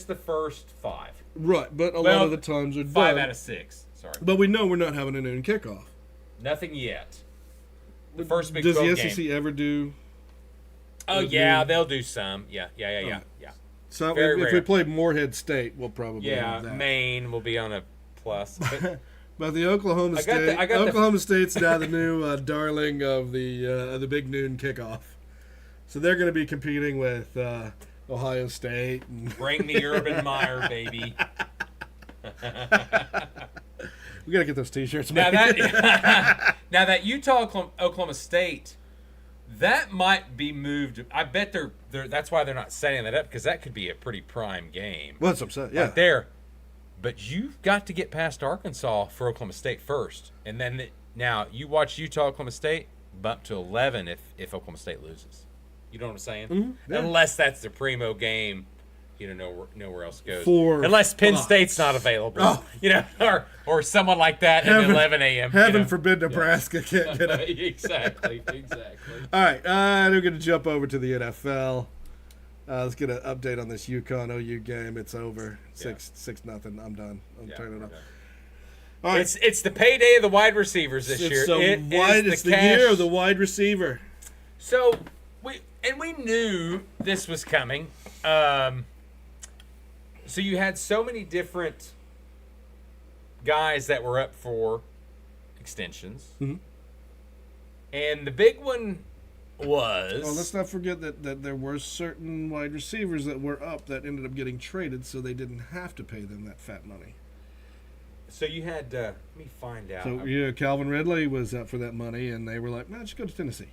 the first 5. Right, but a lot of the times are 5 done. out of 6. Sorry. But we know we're not having a noon kickoff. Nothing yet. The first Big 12 game. game. Does the SEC ever do? Oh yeah, they'll do some. Yeah. So if we play Morehead State, we'll probably have that. Maine will be on a plus. But the Oklahoma State's now the new darling of the big noon kickoff. So they're going to be competing with Ohio State. Bring the Urban Meyer, baby. We got to get those T-shirts. Now that Utah Oklahoma State, that might be moved. I bet they're that's why they're not setting that up, because that could be a pretty prime game. Well, that's what I'm saying. Yeah. Right there. But you've got to get past Arkansas for Oklahoma State first. And then now you watch Utah Oklahoma State bump to 11 if Oklahoma State loses. You know what I'm saying? Mm-hmm. Yeah. Unless that's the primo game, nowhere else goes. Unless Penn State's not available, or someone like that at 11 a.m. Heaven forbid Nebraska can't get it. Exactly. All right, we're going to jump over to the NFL. Let's get an update on this UConn-OU game. It's over. 6-0. I'm done. I'm turning it off. All right. It's the payday of the wide receivers this year. It's the year of the wide receiver. So we knew this was coming. So you had so many different guys that were up for extensions. Mm-hmm. And the big one was... Well, let's not forget that there were certain wide receivers that were up that ended up getting traded, so they didn't have to pay them that fat money. So you had... let me find out. So, Calvin Ridley was up for that money, and they were like, man, just go to Tennessee.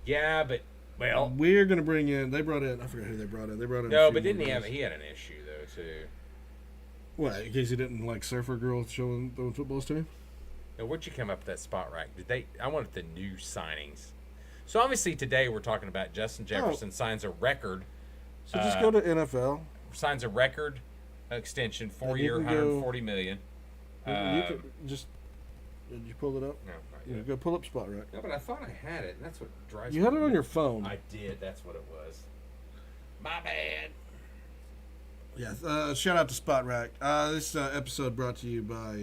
Yeah, but... Well, we're going to bring in... They brought in... I forget who they brought in. No, but didn't he have... He had an issue, though, too. What, in case he didn't like surfer girls throwing footballs to him? Now, where'd you come up with that spot right? I wanted the new signings. So, obviously, today we're talking about Justin Jefferson signs a record. So, just go to NFL. Signs a record extension, 4-year, $140 million. You could just... Did you pull it up? No, not yet. Go pull up spot right. No, but I thought I had it, and that's what drives me. You had it on your phone. I did. That's what it was. My bad. Yeah, shout out to Spot Rack. This episode brought to you by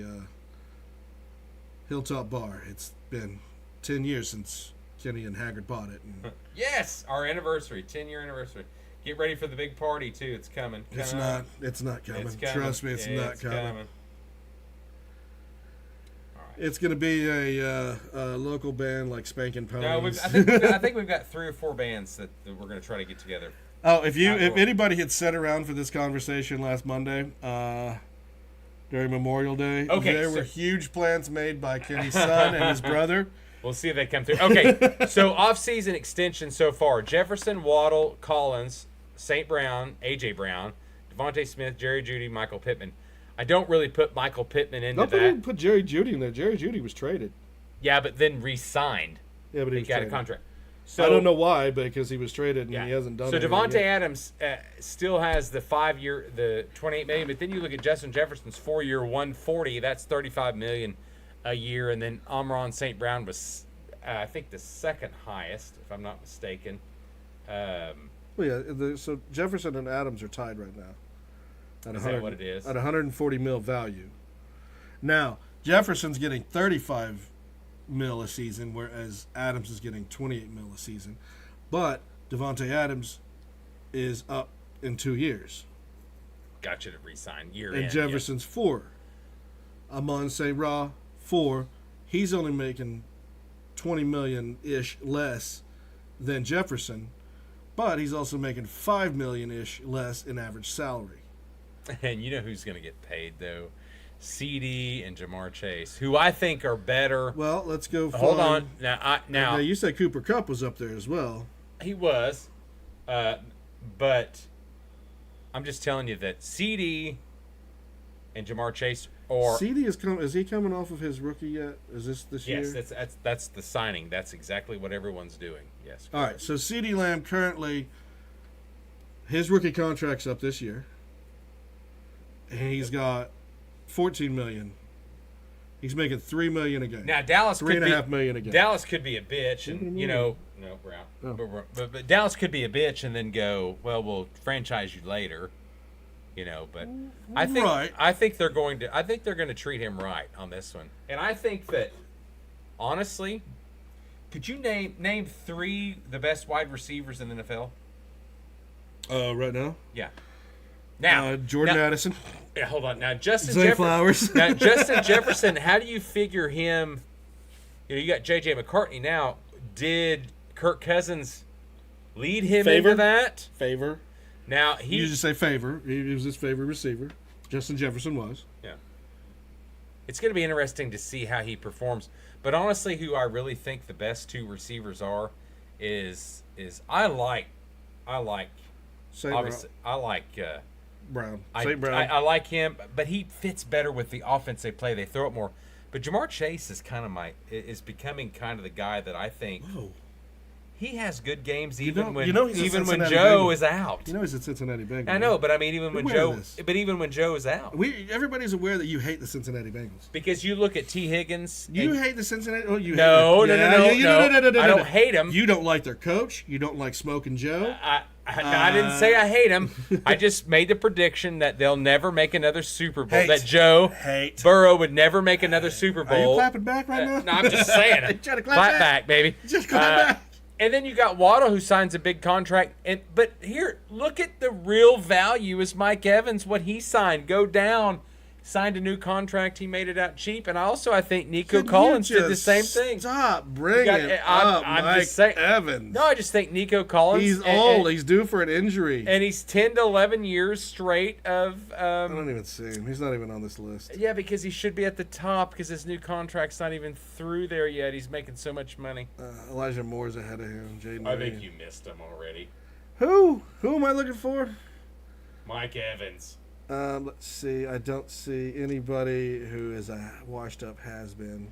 Hilltop Bar. It's been 10 years since Kenny and Haggard bought it. And yes, our anniversary, 10-year anniversary. Get ready for the big party too. It's coming. It's not coming. Trust me, it's not coming. It's going to be a local band like Spankin' Ponies. No, I think we've got 3 or 4 bands that we're going to try to get together. Oh, if anybody had sat around for this conversation last Monday during Memorial Day, there were huge plans made by Kenny's son and his brother. We'll see if they come through. Okay, so off-season extension so far: Jefferson, Waddle, Collins, St. Brown, A.J. Brown, Devontae Smith, Jerry Jeudy, Michael Pittman. I don't really put Michael Pittman into that. Don't put Jerry Jeudy in there. Jerry Jeudy was traded. Yeah, but then re-signed. Yeah, but he got traded. A contract. So, I don't know why, because he was traded and he hasn't done anything. So Devontae yet. Adams still has the 5-year, the $28 million, but then you look at Justin Jefferson's 4-year, $140. That's $35 million a year, and then Amon St. Brown was, I think, the second highest, if I'm not mistaken. So Jefferson and Adams are tied right now. Is that what it is? At $140 million value. Now Jefferson's getting $35 million a season, whereas Adams is getting $28 million a season. But Devontae Adams is up in 2 years. got you to re-sign year And in. Jefferson's 4. Amon St. Ra, 4. He's only making $20 million-ish less than Jefferson, but he's also making $5 million-ish less in average salary. And you know who's going to get paid, though? CD and Jamar Chase, who I think are better. Well, let's go. Hold on. Now you said Cooper Kupp was up there as well. He was, but I'm just telling you that CD and Jamar Chase or CD is he coming off of his rookie yet? Is this year? yes, that's the signing. That's exactly what everyone's doing. Yes. All right. So CD Lamb currently, his rookie contract's up this year, and he's got $14 million. He's making $3 million a game. Now Dallas $3.5 million a game. Dallas could be a bitch, and no, we're out. Oh. But Dallas could be a bitch, and then go, well, we'll franchise you later. But I think they're going to treat him right on this one, and I think that honestly, could you name 3 the best wide receivers in the NFL? Right now. Yeah. Now Jordan Addison. Yeah, hold on. Now Justin Zay Flowers. Now Justin Jefferson, how do you figure him? You got J.J. McCartney now. Did Kirk Cousins lead him into that? Favor. Now you just say favor. He was his favorite receiver. Justin Jefferson was. Yeah. It's going to be interesting to see how he performs. But honestly, who I really think the best 2 receivers are is I like obviously I like Brown. St. Brown. I like him, but he fits better with the offense they play. They throw it more. But Jamar Chase is is becoming kind of the guy that I think he has good games even when Joe Bengals. is out. He's a Cincinnati Bengals. I know, but I mean even when Joe is out. Everybody's aware that you hate the Cincinnati Bengals. Because you look at T. Higgins. You hate the Cincinnati. Oh, you no. I don't hate him. You don't like their coach. You don't like Smoking Joe. I didn't say I hate him. I just made the prediction that they'll never make another Super Bowl. Hate. That Joe Burrow would never make another Super Bowl. Are you clapping back right now? No, I'm just saying it. Trying to clap back, baby. Just clap back. And then you got Waddle, who signs a big contract. But here, look at the real value is Mike Evans, what he signed. Go down. Signed a new contract. He made it out cheap. And I think Nico Collins did the same thing. Stop bringing up Mike Evans. No, I just think Nico Collins. He's old. He's due for an injury. And he's 10 to 11 years straight of... I don't even see him. He's not even on this list. Yeah, because he should be at the top because his new contract's not even through there yet. He's making so much money. Elijah Moore's ahead of him. I think you missed him already. Who? Who am I looking for? Mike Evans. Let's see. I don't see anybody who is a washed-up has-been.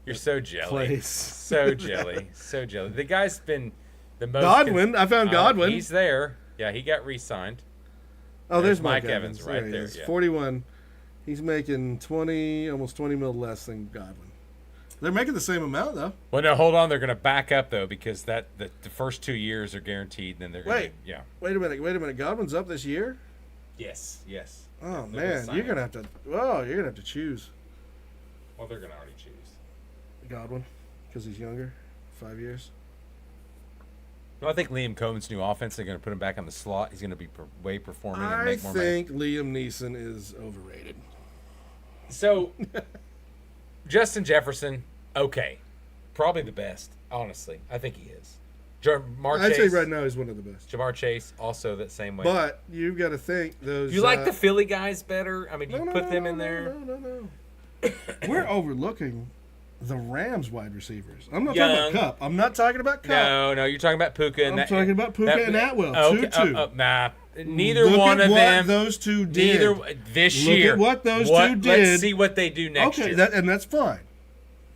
You're so jelly. Place. So jelly. So jelly. The guy's been the most... Godwin. I found Godwin. He's there. Yeah, he got re-signed. Oh, there's Mike Evans right there. Yeah. 41. He's making almost 20 mil less than Godwin. They're making the same amount, though. Well, no, hold on. They're going to back up, though, because the first 2 years are guaranteed. Then they're going to... Yeah. Wait a minute. Godwin's up this year? Yes. Oh man, you're gonna have to choose. Well, they're gonna already choose Godwin because he's younger, 5 years. No, I think Liam Cohen's new offense. They're gonna put him back on the slot. He's gonna be way performing and make more money. I think Liam Neeson is overrated. So, Justin Jefferson, okay, probably the best. Honestly, I think he is. I'd say right now he's one of the best. Jamar Chase, also that same way. But you've got to think those. You like the Philly guys better? I mean, you put them in there. No. We're overlooking the Rams wide receivers. I'm not talking about Kupp. I'm not talking about Kupp. No, you're talking about Puka. I'm talking about Puka and Atwell. Nah, neither one of them. Those two did. This year. Look at what those two did. Let's see what they do next year. Okay, and that's fine.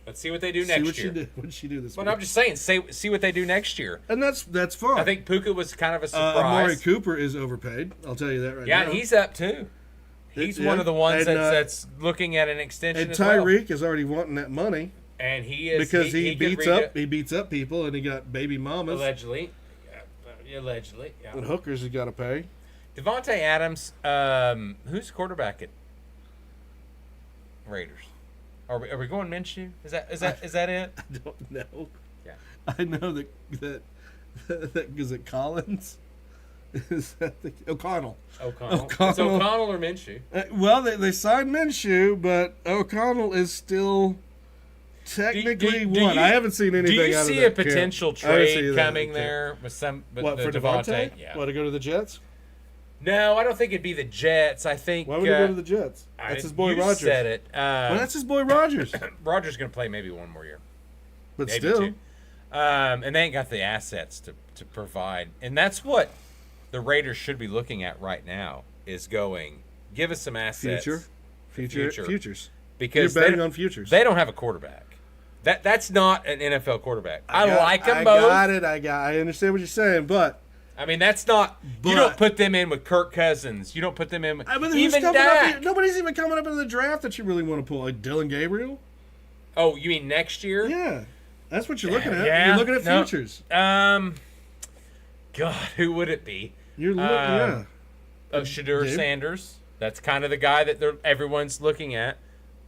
Let's see what they do next year. What did she do this week? Well, I'm just saying, see what they do next year. And that's fine. I think Puka was kind of a surprise. Amari Cooper is overpaid. I'll tell you that right now. Yeah, he's up too. He's one of the ones that's looking at an extension. And Tyreek is already wanting that money. And he is because he beats up people, and he got baby mamas. Allegedly, yeah. And hookers has got to pay. Devontae Adams, who's quarterback at Raiders? Are we going Minshew? Is that it? I don't know. Yeah. I know that is it Collins? Is that O'Connell? O'Connell. It's O'Connell or Minshew. Well, they signed Minshew, but O'Connell is still technically one. I haven't seen anything out of that. Do you see a potential trade coming there with some? What, for Devontae? Yeah. What, to go to the Jets? No, I don't think it'd be the Jets. I think. Why would he go to the Jets? That's his boy Rodgers. You said it. Well, that's his boy Rodgers. Rodgers going to play maybe one more year. But maybe still. Two. And they ain't got the assets to provide. And that's what the Raiders should be looking at right now is going, give us some assets. Futures. Because you're betting on futures. They don't have a quarterback. That's not an NFL quarterback. I like them both. I understand what you're saying, but I mean, that's not. You don't put them in with Kirk Cousins. You don't put them in with even Dak. Nobody's even coming up in the draft that you really want to pull, like Dylan Gabriel. Oh, you mean next year? Yeah, that's what you're looking at. Yeah, you're looking at futures. God, who would it be? You're looking, Shadur Sanders. That's kind of the guy that everyone's looking at.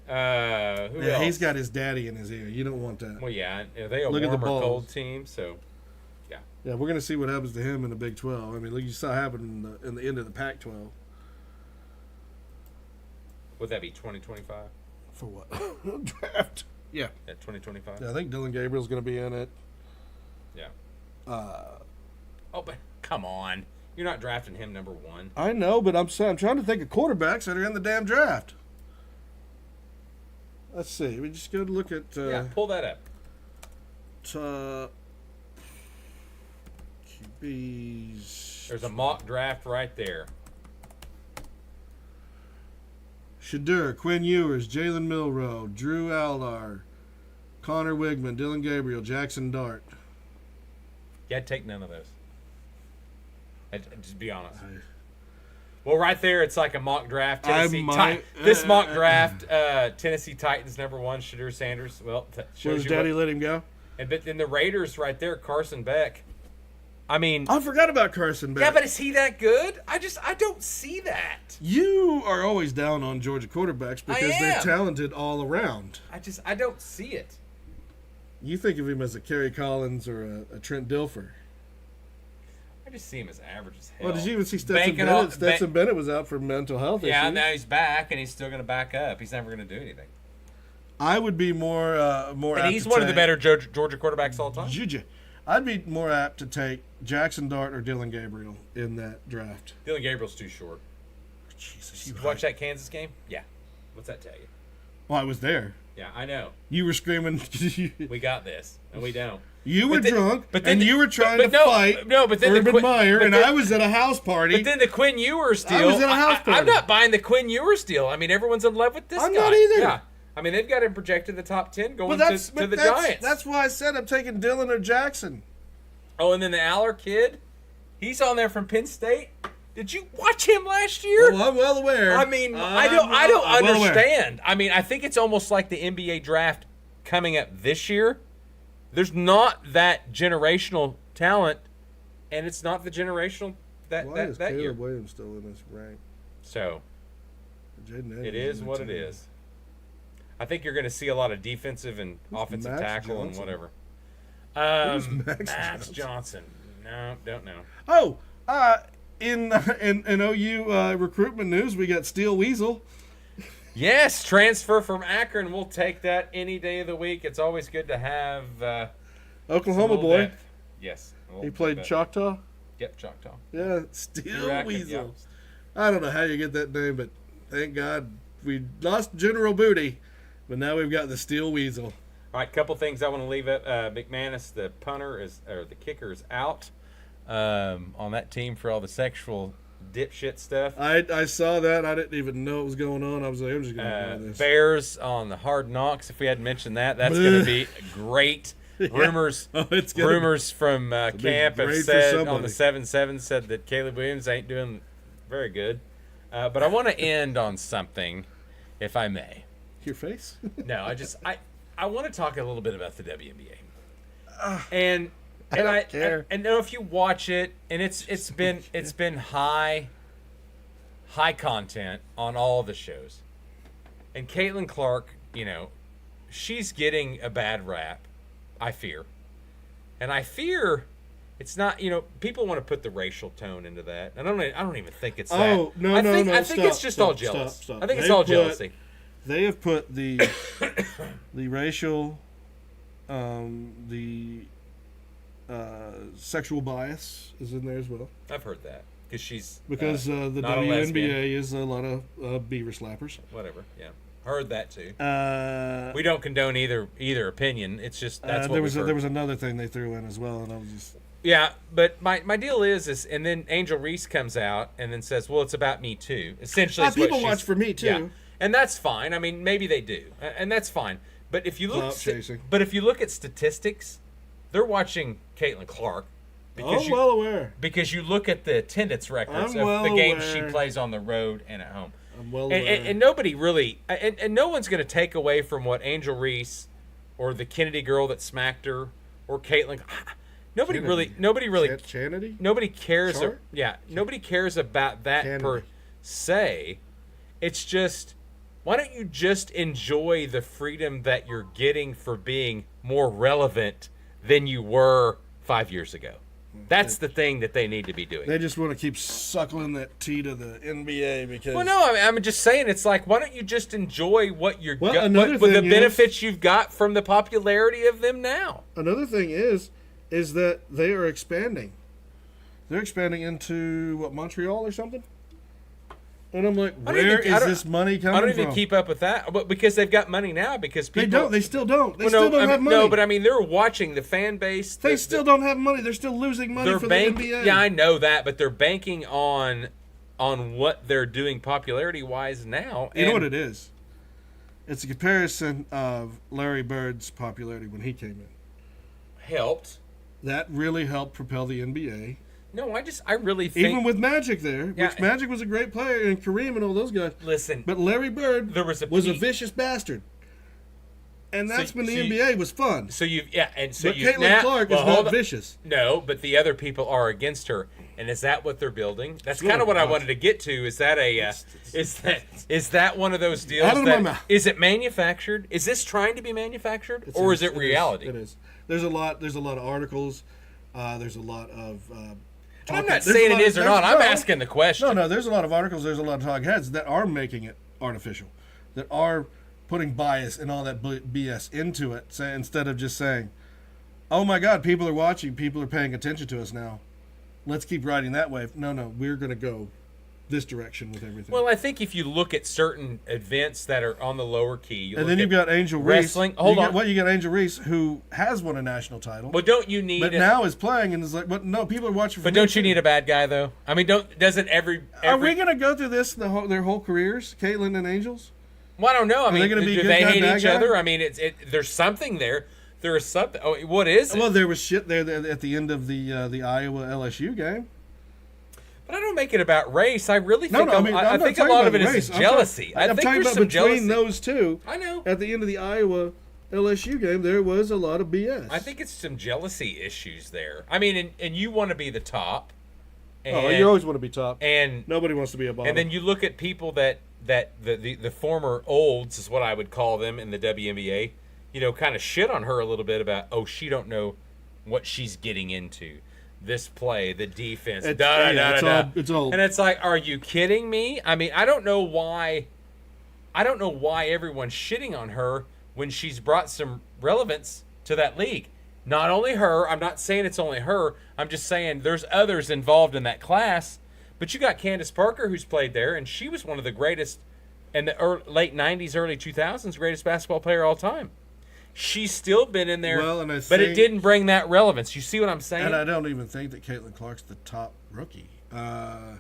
Who else? He's got his daddy in his ear. You don't want that. Well, yeah, they a warm or cold team, so. Yeah, we're going to see what happens to him in the Big 12. I mean, look, you saw happen in the end of the Pac-12. Would that be 2025? For what? Draft. Yeah. At 2025? Yeah, I think Dylan Gabriel's going to be in it. Yeah. But come on. You're not drafting him number 1. I know, but I'm trying to think of quarterbacks that are in the damn draft. Let's see. We just go to look at... pull that up. There's a mock draft right there. Shadur, Quinn Ewers, Jalen Milroe, Drew Aldar, Connor Wigman, Dylan Gabriel, Jackson Dart. Yeah, I'd take none of those. Just be honest. Well, right there, it's like a mock draft. This mock draft, Tennessee Titans number 1, Shadur Sanders. Well, that shows you Daddy let him go. But then the Raiders right there, Carson Beck. I mean, I forgot about Carson Beck. Yeah, but is he that good? I don't see that. You are always down on Georgia quarterbacks because they're talented all around. I don't see it. You think of him as a Kerry Collins or a Trent Dilfer. I just see him as average as hell. Well, did you even see Stetson Bennett? Stetson Bennett was out for mental health issues. Yeah, now he's back, and he's still going to back up. He's never going to do anything. I would be more and he's one of the better Georgia quarterbacks all time. I'd be more apt to take Jackson Dart or Dylan Gabriel in that draft. Dylan Gabriel's too short. Jesus, you watch that Kansas game? Yeah. What's that tell you? Well, I was there. Yeah, I know. You were screaming. We got this, and we don't. You were drunk, and you were trying to fight Urban Meyer, and I was at a house party. But then the Quinn Ewers deal. I was at a house party. I'm not buying the Quinn Ewers deal. I mean, everyone's in love with this guy. I'm not either. Yeah. I mean, they've got him projected the top 10 going to the Giants. That's why I said I'm taking Dylan or Jackson. Oh, and then the Aller kid, he's on there from Penn State. Did you watch him last year? Well, I'm well aware. I mean, I don't understand. I mean, I think it's almost like the NBA draft coming up this year. There's not that generational talent, and it's not the generational that Why is that Caleb year. Williams still in this rank? So, it is what it is. I think you're going to see a lot of defensive and offensive tackle and whatever. Max Johnson. No, don't know. Oh, in OU recruitment news, we got Steel Weasel. Yes, transfer from Akron. We'll take that any day of the week. It's always good to have Oklahoma boy. Depth. Yes. He played Choctaw? Yep, Choctaw. Yeah, Steel Weasel. I don't know how you get that name, but thank God we lost General Booty, but now we've got the Steel Weasel. All right, couple things I want to leave at. McManus, the the kicker, is out on that team for all the sexual dipshit stuff. I saw that. I didn't even know what was going on. I was like, I'm just going to do this. Bears on the Hard Knocks. If we hadn't mentioned that, that's going to be great. Yeah. Rumors from camp have said on the 7-7 said that Caleb Williams ain't doing very good. But I want to end on something, if I may. Your face? No, I want to talk a little bit about the WNBA. And I don't care. I know if you watch it, and it's been high content on all the shows. And Caitlin Clark, she's getting a bad rap, I fear. And I fear It's not, people want to put the racial tone into that, and I don't even think it's that. Oh no, I no, think, no! I think Stop, it's just stop, all jealous. Stop. I think it's all jealousy. They have put the the racial, the sexual bias is in there as well. I've heard that because the not a lesbian. WNBA is a lot of beaver slappers. Whatever, yeah, heard that too. We We don't condone either opinion. It's just that's what there was another thing they threw in as well, and I was just yeah. But my deal is, and then Angel Reese comes out and then says, "Well, it's about me too." Essentially, is what people she's- watch for me too. Yeah. And that's fine. I mean, maybe they do, and that's fine. But if you look at statistics, they're watching Caitlin Clark I'm well aware. because you look at the attendance records I'm of well the games she aware. plays on the road and at home. I'm well aware. And nobody really, and no one's going to take away from what Angel Reese or the Kennedy girl that smacked her or Caitlin. Nobody really Chanity? nobody cares. Char? Nobody cares about that Kennedy. per se. It's just, why don't you just enjoy the freedom that you're getting for being more relevant than you were 5 years ago? That's the thing that they need to be doing. They just want to keep suckling that tea to the NBA because. Well, no, I'm just saying, it's like, why don't you just enjoy what you're another with the thing benefits you've got from the popularity of them now? Another thing is that they are expanding. They're expanding into Montreal or something. And I'm like, where is this money coming from? I don't even keep up with that, but because they've got money now. Because people, They don't. They still don't. They Well, still don't have money. No, but I mean, they're watching the fan base. They still don't have money. They're still losing money for the NBA. Yeah, I know that, but they're banking on what they're doing popularity wise now. You know what it is? It's a comparison of Larry Bird's popularity when he came in. Helped. That really helped propel the NBA. No, I really think, Even with Magic there, Yeah. which Magic was a great player, and Kareem and all those guys. listen, But Larry Bird There was a a peak. vicious bastard. And that's when the so you- NBA was fun. so you and so But you Caitlin Clark is hold not on. vicious. No, but the other people are against her, and is that what they're building? That's It's kind of what I not. wanted to get to. Is that is that one of those deals? Out of my mouth. Is it manufactured? Is this trying to be manufactured, or is it reality? It is. There's a lot of articles. There's a lot of. And I'm not there's saying a lot it is of- or not. there's- I'm no. asking the question. No, there's a lot of articles. There's a lot of talk heads that are making it artificial, that are putting bias and all that BS into it, instead of just saying, "Oh my God, people are watching. People are paying attention to us now. Let's keep riding that wave." No, we're going to go this direction with everything. Well, I think if you look at certain events that are on the lower key, and then you've got Angel Reese. wrestling. Hold on. You got Angel Reese, who has won a national title, Well, don't you need? but now is playing and is like, "But no, people are watching." For But me don't you too." need a bad guy though? I mean, doesn't every Are we going to go through this their whole careers, Caitlin and Angels? Well, I don't know. I they mean, gonna be do good they guy, hate bad each guy? other? I mean, there's something there. There is something. Oh, what is it? Well, there was shit there at the end of the Iowa LSU game. But I don't make it about race. I really No, think I mean, I I'm not think a talking lot of about it is race. jealousy. I'm I think talking there's about some between jealousy. those two. I know. At the end of the Iowa LSU game, there was a lot of BS. I think it's some jealousy issues there. I mean, and you want to be the top. And, Oh, you always want to be top. and Nobody wants to be a bottom. and then you look at people that the former olds is what I would call them in the WNBA. Kind of shit on her a little bit about, oh, she don't know what she's getting into. This play, the defense, It's all. And it's like, are you kidding me? I mean, I don't know why everyone's shitting on her when she's brought some relevance to that league. Not only her, I'm not saying it's only her. I'm just saying there's others involved in that class. But you got Candace Parker, who's played there, and she was one of the greatest in the late 90s, early 2000s, greatest basketball player of all time. She's still been in there, Well, and I but it think- didn't bring that relevance. You see what I'm saying? And I don't even think that Caitlin Clark's the top rookie. I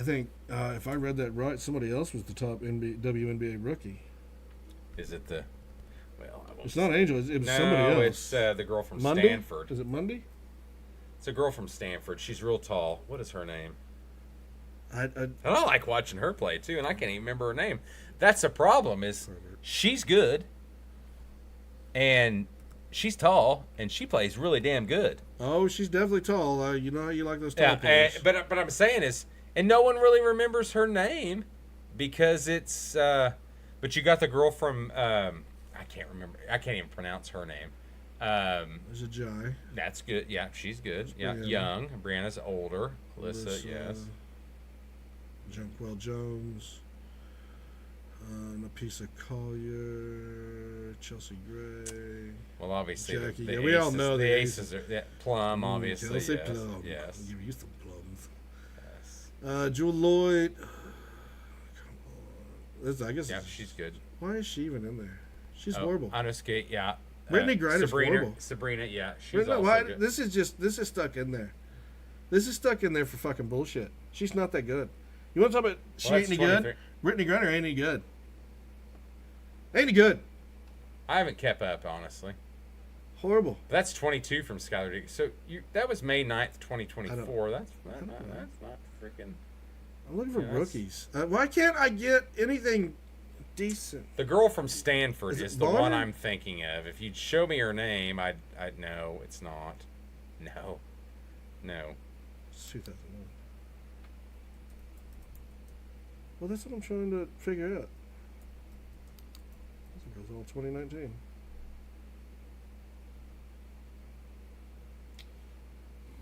think if I read that right, somebody else was the top WNBA rookie. Is it the? Well, I won't It's not Angel. It was No, somebody else. it's the girl from Monday? Stanford. Is it Monday? It's a girl from Stanford. She's real tall. What is her name? I And I like watching her play too, and I can't even remember her name. That's the problem. Is she's good, and she's tall, and she plays really damn good. Oh, she's definitely tall. You know how you like those tall Yeah, players. but I'm saying is, and no one really remembers her name because it's. But you got the girl from I can't remember. I can't even pronounce her name. There's a Jai. That's good. Yeah, she's good. There's Yeah, Brianna. Young. Brianna's older. Alyssa, Melissa, yes. Jonquel Jones. Napisa Collier. Chelsea Gray. Well, obviously, Jackie. the Yeah, aces, we all know the the aces are Plum, obviously. Kelsey Yes. Plum. Yes. I'll give you some plums. Yes. Jewel Lloyd. Come on. I guess. Yeah, she's good. Why is she even in there? She's horrible. On a skate, yeah. Brittany Griner's horrible. Sabrina, yeah, she's Brittany, also good. This is stuck in there. This is stuck in there for fucking bullshit. She's not that good. You want to talk about she ain't any good? Brittany Griner ain't any good. Ain't any good. I haven't kept up, honestly. Horrible. That's 22 from Skylar Dick. So that was May 9th, 2024. That's not freaking. I'm looking for rookies. Why can't I get anything decent? The girl from Stanford is the Bonner? one I'm thinking of. If you'd show me her name, I'd know. It's not. No. It's 2001. Well, that's what I'm trying to figure out. This goes all 2019.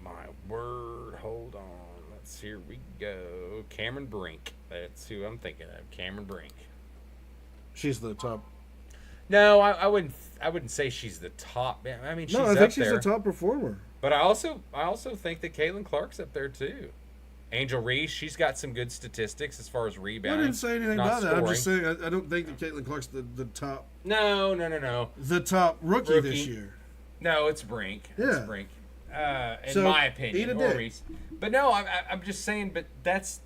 My word. Hold on. Here we go. Cameron Brink. That's who I'm thinking of. Cameron Brink. She's the top. No, I wouldn't say she's the top. I mean, she's I up think she's there. the top performer. But I also think that Caitlin Clark's up there too. Angel Reese, she's got some good statistics as far as rebounding. I didn't say anything not about that. I'm scoring. just saying I don't think that Caitlin Clark's the top. No. The top rookie this year. No, it's Brink. It's Yeah. Brink. In So, my eat opinion, a or dick. Reese. But no, I'm just saying. But that's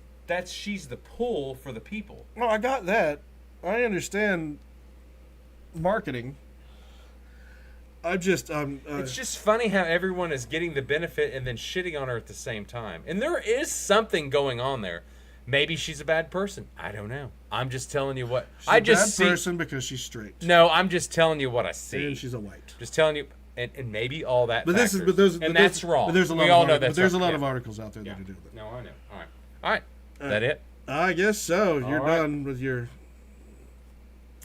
she's the pull for the people. No, I got that. I understand marketing. It's just funny how everyone is getting the benefit and then shitting on her at the same time. And there is something going on there. Maybe she's a bad person. I don't know. I'm just telling you what she's I a just bad see. person because she's straight. No, I'm just telling you what I see. And she's a white. Just telling you, and maybe all that. But factors. That's wrong. But there's a lot we of all articles, know that's but there's wrong. a lot Yeah. of articles out there Yeah. that do that. No, I know. All right. Is that it? I guess so. You're right. done with your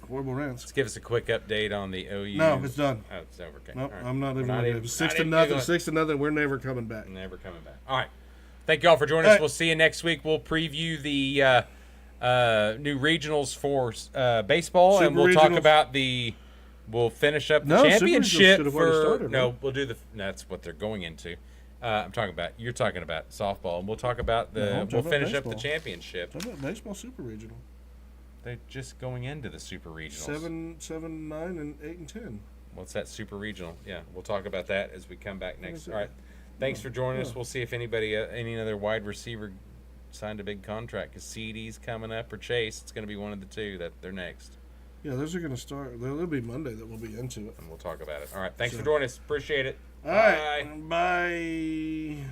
horrible rants. Let's give us a quick update on the OU. No, it's done. Oh, it's over. Okay. Nope, All right. I'm not We're even. even- 6-0. not even 6-0. We're never coming back. Never coming back. All right. Thank you all for joining us. All right. We'll see you next week. We'll preview the new regionals for baseball, Super and we'll talk regionals. about We'll finish up the No, Super regionals championship should have already for. started, No, right? we'll do that's what they're going into. You're talking about softball, and we'll talk about No, I'm we'll talking about finish up the baseball. championship. How about baseball super regional? They're just going into the super regionals. 7, 9, and 8 and 10. What's that super regional? Yeah, we'll talk about that as we come back next. is it? All right. Thanks for joining us. Yeah. We'll see if any other wide receiver signed a big contract because CD's coming up or Chase. It's going to be one of the two that they're next, Yeah, those are going to start. There'll be Monday that we'll be into it. and we'll talk about it. All right. Thanks So- for joining us. Appreciate it. All right. Bye.